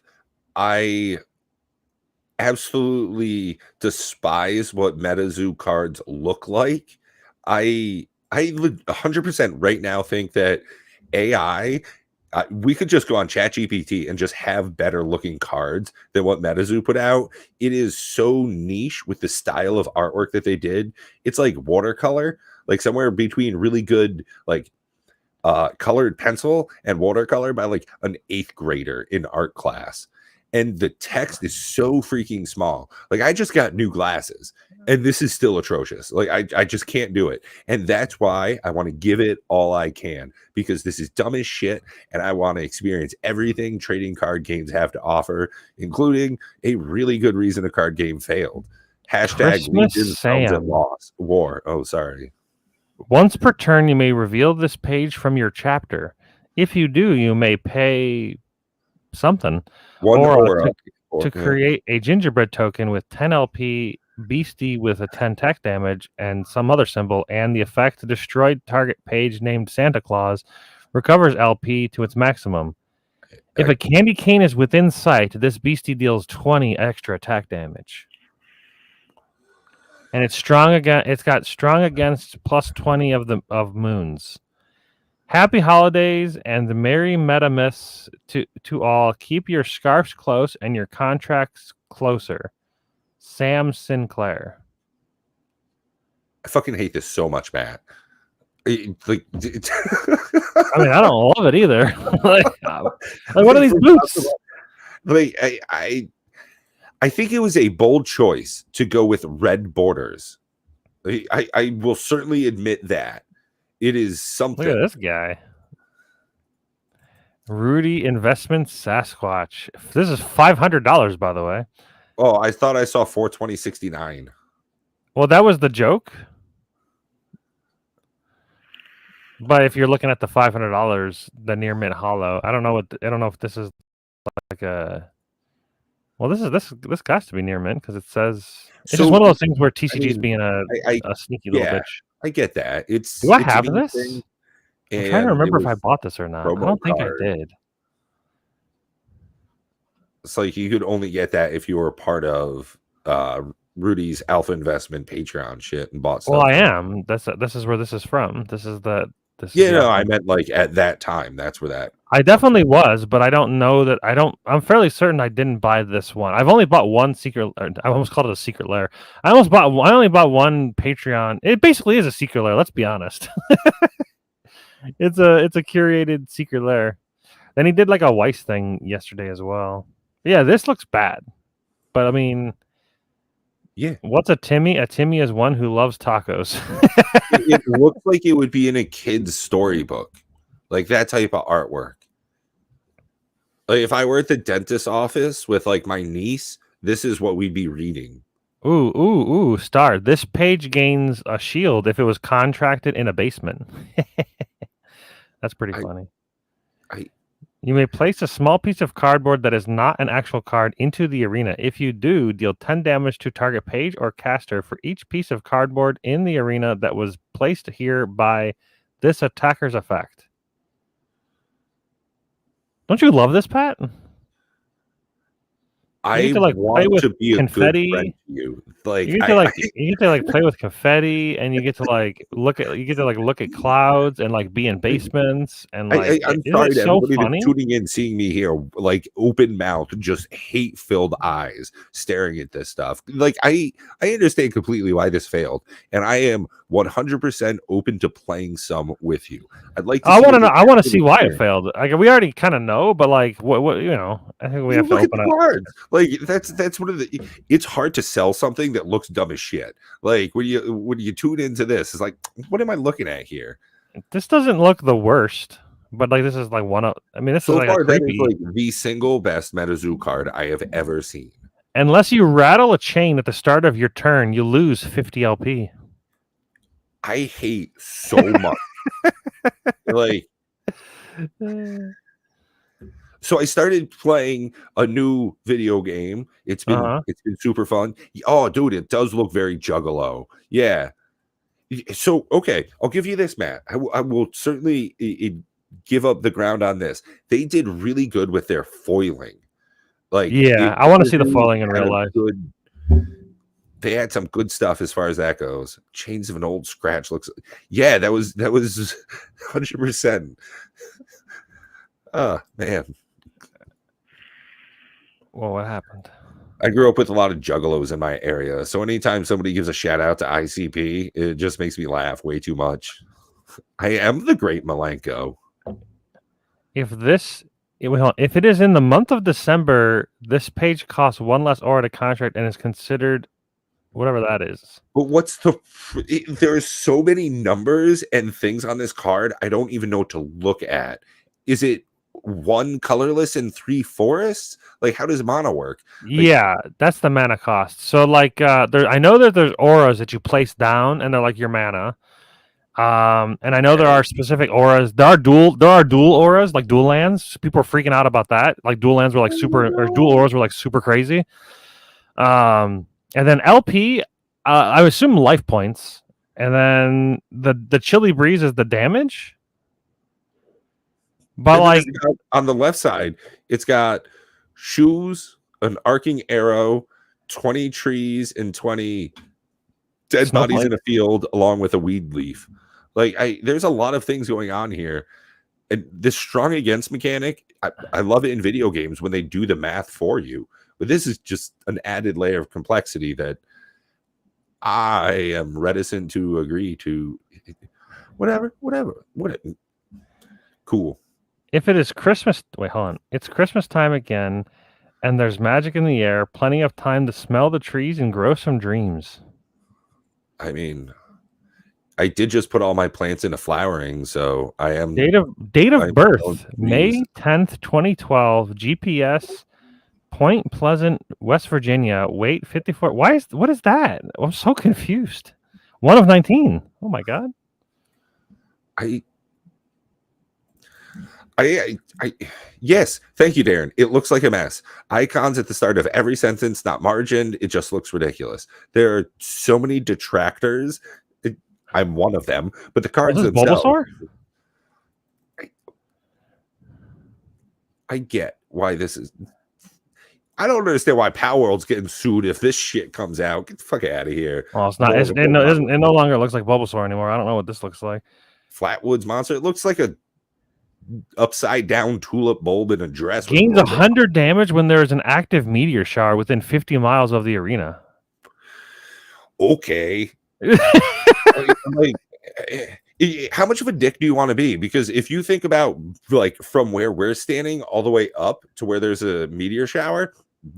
A: I absolutely despise what MetaZoo cards look like. I 100% right now think that AI, we could just go on ChatGPT and just have better looking cards than what MetaZoo put out. It is so niche with the style of artwork that they did. It's like watercolor, like somewhere between really good like colored pencil and watercolor by like an 8th grader in art class. And the text is so freaking small. Like I just got new glasses and this is still atrocious. Like I just can't do it. And that's why I want to give it all I can, because this is dumb as shit. And I want to experience everything trading card games have to offer, including a really good reason a card game failed. Hashtag Legion sounds at loss. War. Oh, sorry.
B: Once per turn, you may reveal this page from your chapter. If you do, you may pay something to create a gingerbread token with 10 LP, beastie with a 10 tech damage, and some other symbol, and the effect destroyed target page named Santa Claus recovers LP to its maximum. If a candy cane is within sight, this beastie deals 20 extra attack damage. And it's strong again. It's got strong against plus 20 of moons. Happy holidays and the merry Metamus to all. Keep your scarves close and your contracts closer. Sam Sinclair.
A: I fucking hate this so much, Matt. Like,
B: I mean, I don't love it either. like what are these boots?
A: Like, I think it was a bold choice to go with red borders. I will certainly admit that. It is something.
B: Look at this guy. Rudy Investment Sasquatch. This is $500, by the way.
A: Oh, I thought I saw 420.69.
B: Well, that was the joke. But if you're looking at the $500, the near mint hollow, I don't know if this is like a. Well, this has to be near mint because it says it's just one of those things where TCG is being a sneaky little bitch.
A: I get that.
B: Do I have this? I'm trying to remember if I bought this or not. I don't think I did.
A: It's like you could only get that if you were part of Rudy's Alpha Investment Patreon shit and bought stuff.
B: Well, I am. This is where this is from. This is the.
A: I meant like at that time. That's where that.
B: I definitely was, but I don't know that. I'm fairly certain I didn't buy this one. I've only bought one secret. I almost called it a secret lair. I only bought one Patreon. It basically is a secret lair. Let's be honest. It's a curated secret lair. Then he did like a Weiss thing yesterday as well. Yeah, this looks bad, but I mean,
A: yeah.
B: What's a Timmy? A Timmy is one who loves tacos.
A: It looks like it would be in a kid's storybook, like that type of artwork. Like if I were at the dentist's office with like my niece, this is what we'd be reading.
B: Ooh, star. This page gains a shield if it was contracted in a basement. That's pretty funny. You may place a small piece of cardboard that is not an actual card into the arena. If you do, deal 10 damage to target page or caster for each piece of cardboard in the arena that was placed here by this attacker's effect. Don't you love this, Pat?
A: I want to be confetti. A good friend to you. Like
B: you get to play with confetti, and you get to look at clouds and like be in basements and like.
A: I'm sorry to everybody that's tuning in, seeing me here, like open mouth, just hate filled eyes, staring at this stuff. Like I understand completely why this failed, and I am 100% open to playing some with you. I'd like.
B: I want to know. I want to see why it failed. Like we already kind of know, but like what I think we have to open up.
A: Cards. Like that's one of the. It's hard to sell something that looks dumb as shit. Like when you tune into this, it's like, what am I looking at here?
B: This doesn't look the worst, but like this is like one of. I mean, this is like
A: far that is like the single best Metazoo card I have ever seen.
B: Unless you rattle a chain at the start of your turn, you lose 50 LP.
A: I hate so much. Like So I started playing a new video game.
B: Uh-huh.
A: It's been super fun. Oh, dude, it does look very Juggalo. Yeah. So okay, I'll give you this, Matt. I will certainly give up the ground on this. They did really good with their foiling. Like
B: Yeah, I want to see the foiling in
A: had
B: real
A: a
B: life.
A: good. They had some good stuff as far as that goes. Chains of an Old Scratch looks. Yeah, that was 100%. Oh man.
B: Well, what happened?
A: I grew up with a lot of juggalos in my area, so anytime somebody gives a shout out to ICP, it just makes me laugh way too much. I am the great Malenko.
B: If it is in the month of December, this page costs one less aura to contract and is considered whatever that is.
A: But what's there's so many numbers and things on this card, I don't even know what to look at. Is it one colorless and 3 forests? Like, how does mana work? Like,
B: Yeah, that's the mana cost. So like I know that there's auras that you place down and they're like your mana. And I know there
A: okay.
B: are specific auras. There are dual auras, like dual lands. People are freaking out about that. Like dual lands were like super, or dual auras were like super crazy. And then LP, I would assume life points, and then the chilly breeze is the damage. But
A: And then
B: like
A: on the left side, it's got shoes, an arcing arrow, 20 trees, and 20 dead bodies
B: snowflake.
A: in a field, along with a weed leaf. Like, there's a lot of things going on here. And this strong against mechanic, I love it in video games when they do the math for you. But this is just an added layer of complexity that I am reticent to agree to. Whatever. Cool.
B: If it is Christmas, wait, hold on. It's Christmas time again, and there's magic in the air. Plenty of time to smell the trees and grow some dreams.
A: I mean, I did just put all my plants into flowering, so I am
B: Date of
A: I'm
B: birth, May 10th, 2012. GPS, Point Pleasant, West Virginia. Weight 54. What is that? I'm so confused. 1 of 19. Oh my god.
A: Yes, thank you, Darren. It looks like a mess. Icons at the start of every sentence, not margined. It just looks ridiculous. There are so many detractors. I'm one of them, but the cards
B: Is this
A: themselves.
B: Bulbasaur?
A: I get why this is. I don't understand why Power World's getting sued if this shit comes out. Get the fuck out of here.
B: Oh, it's not. It no longer looks like Bulbasaur anymore. I don't know what this looks like.
A: Flatwoods monster. It looks like a upside down tulip bulb in a dress.
B: Gains 100 damage when there is an active meteor shower within 50 miles of the arena.
A: Okay. How much of a dick do you want to be? Because if you think about like from where we're standing all the way up to where there's a meteor shower,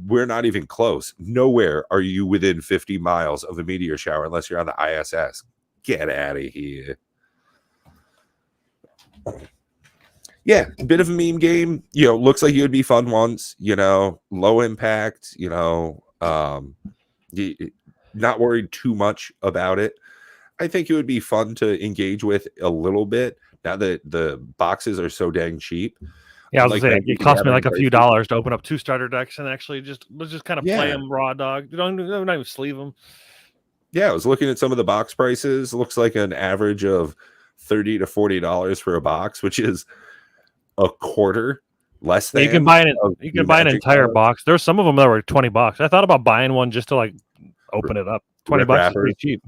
A: we're not even close. Nowhere are you within 50 miles of a meteor shower unless you're on the ISS. Get out of here. Yeah, a bit of a meme game. Looks like it would be fun once. Low impact. Not worried too much about it. I think it would be fun to engage with a little bit now that the boxes are so dang cheap.
B: Yeah, I was saying it cost me like a few dollars to open up 2 starter decks and actually let's just kind of play them raw dog. Don't even sleeve them.
A: Yeah, I was looking at some of the box prices. It looks like an average of $30 to $40 for a box, which is a quarter less than.
B: You can buy an entire box. There's some of them that were $20. I thought about buying one just to like open it up. $20 is pretty cheap.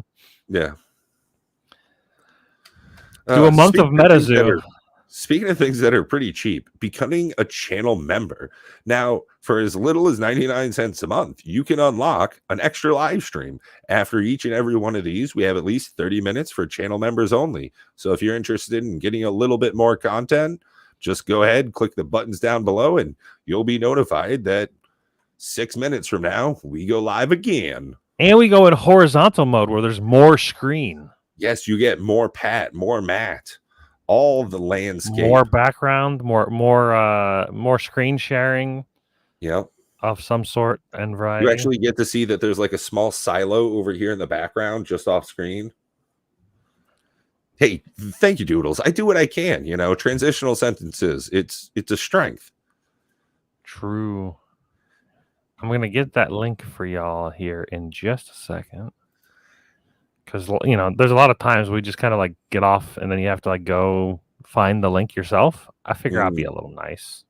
A: Yeah.
B: Do a month of Metazoo.
A: Speaking of things that are pretty cheap, becoming a channel member. Now, for as little as 99 cents a month, you can unlock an extra live stream. After each and every one of these, we have at least 30 minutes for channel members only. So if you're interested in getting a little bit more content, just go ahead, click the buttons down below, and you'll be notified that 6 minutes from now, we go live again.
B: And we go in horizontal mode where there's more screen.
A: Yes, you get more more Matt. All the landscape,
B: more background, more screen sharing.
A: Yep.
B: Of some sort and variety.
A: You actually get to see that there's like a small silo over here in the background just off screen. Hey, thank you, Doodles. I do what I can. Transitional sentences. It's a strength.
B: True. I'm going to get that link for y'all here in just a second. Because, there's a lot of times we just kind of like get off and then you have to like go find the link yourself. I figure I'd be a little nice.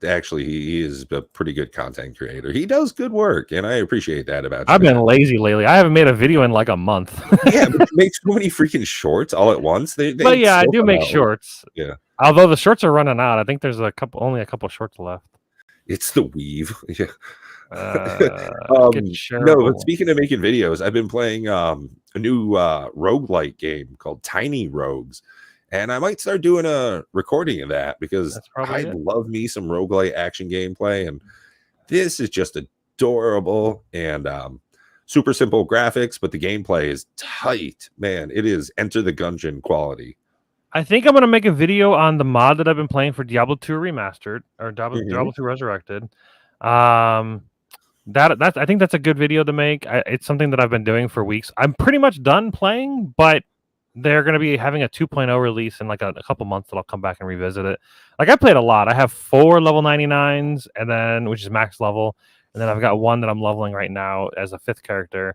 A: Actually, he is a pretty good content creator. He does good work, and I appreciate that about you.
B: I've been lazy lately. I haven't made a video in like a month.
A: Yeah, but you make so many freaking shorts all at once.
B: But yeah, I do make shorts.
A: Yeah.
B: Although the shorts are running out. I think there's only a couple shorts left.
A: It's the weave. Yeah.
B: No,
A: but speaking of making videos, I've been playing a new roguelike game called Tiny Rogues. And I might start doing a recording of that because I love me some roguelike action gameplay. And this is just adorable and super simple graphics, but the gameplay is tight. Man, it is Enter the Gungeon quality.
B: I think I'm going to make a video on the mod that I've been playing for Diablo 2 Remastered or Diablo 2 Resurrected. I think that's a good video to make. It's something that I've been doing for weeks. I'm pretty much done playing, but they're going to be having a 2.0 release in like a couple months that I'll come back and revisit it. Like I played a lot. I have 4 level 99s, and then which is max level, and then I've got 1 that I'm leveling right now as a 5th character.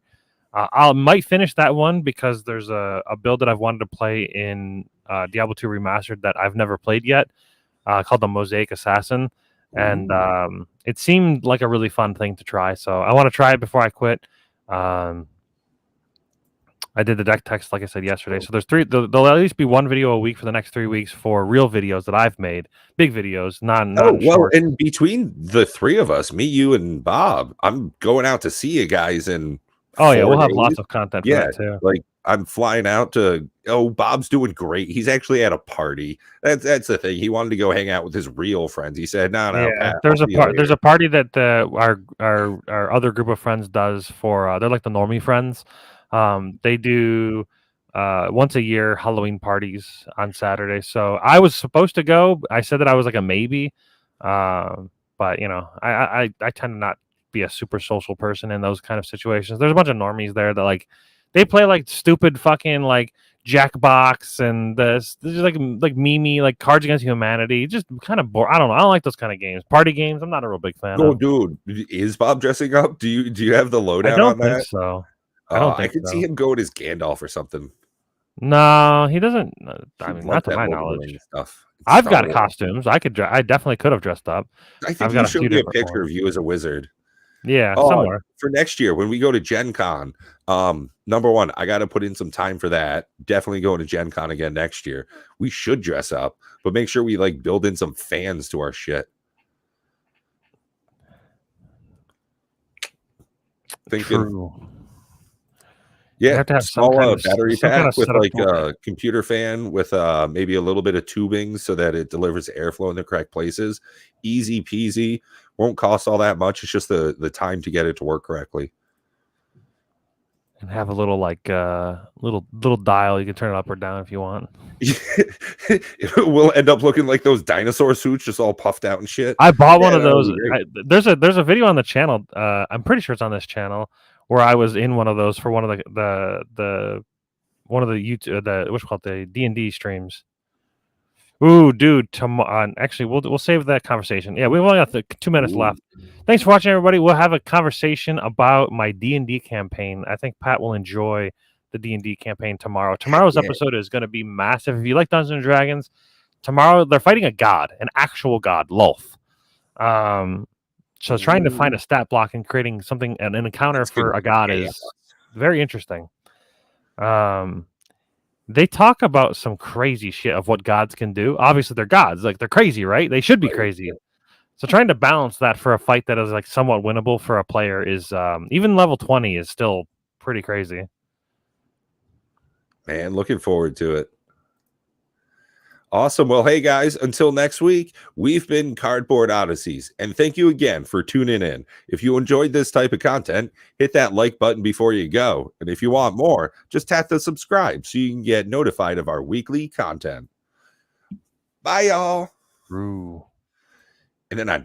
B: I might finish that one because there's a build that I've wanted to play in Diablo 2 Remastered that I've never played yet, called the Mosaic Assassin, and it seemed like a really fun thing to try. So I want to try it before I quit. I did the deck text, like I said yesterday. So there's 3. There'll at least be 1 video a week for the next 3 weeks for real videos that I've made, big videos, not short.
A: And between the 3 of us, me, you, and Bob, I'm going out to see you guys in.
B: Oh yeah, we'll have lots of content for that too.
A: Like I'm flying out to. Bob's doing great. He's actually at a party. That's the thing. He wanted to go hang out with his real friends. He said, "No,
B: yeah, Pat, there's a party that our other group of friends does for. They're like the normie friends. They do once a year Halloween parties on Saturday. So I was supposed to go. I said that I was like a maybe, but I tend to not be a super social person in those kind of situations. There's a bunch of normies there that like they play like stupid fucking like Jackbox and this is like meme like Cards Against Humanity. Just kind of boring. I don't know. I don't like those kind of games. Party games. I'm not a real big fan.
A: Oh, dude, is Bob dressing up? Do you have the lowdown?
B: I don't
A: on that?
B: think so.
A: I could see him going as Gandalf or something.
B: No, he doesn't. I mean, not to my knowledge.
A: Stuff.
B: I've got costumes. I definitely could have dressed up.
A: I think you showed me a picture of you as a wizard.
B: Yeah, somewhere.
A: For next year when we go to Gen Con, number 1, I got to put in some time for that. Definitely going to Gen Con again next year. We should dress up, but make sure we like build in some fans to our shit.
B: True.
A: Yeah, have to have small battery pack with like a computer fan with maybe a little bit of tubing so that it delivers airflow in the correct places. Easy peasy. Won't cost all that much. It's just the time to get it to work correctly.
B: And have a little like little dial. You can turn it up or down if you want.
A: It will end up looking like those dinosaur suits, just all puffed out and shit.
B: I bought one of those. There's a video on the channel. I'm pretty sure it's on this channel where I was in one of those for one of the YouTube what's called the D&D streams. Ooh, dude! Actually, we'll save that conversation. Yeah, we've only got 2 minutes left. Thanks for watching, everybody. We'll have a conversation about my D&D campaign. I think Pat will enjoy the D&D campaign tomorrow. Tomorrow's episode is going to be massive. If you like Dungeons and Dragons, tomorrow they're fighting a god, an actual god, Lolth. So trying to find a stat block and creating something, an encounter for a god is very interesting. They talk about some crazy shit of what gods can do. Obviously, they're gods. Like, they're crazy, right? They should be crazy. So trying to balance that for a fight that is like somewhat winnable for a player is even level 20 is still pretty crazy.
A: Man, looking forward to it. Awesome. Well, hey, guys, until next week, we've been Cardboard Odysseys, and thank you again for tuning in. If you enjoyed this type of content, hit that like button before you go. And if you want more, just tap the subscribe so you can get notified of our weekly content. Bye, y'all.
B: Ooh.
A: And then I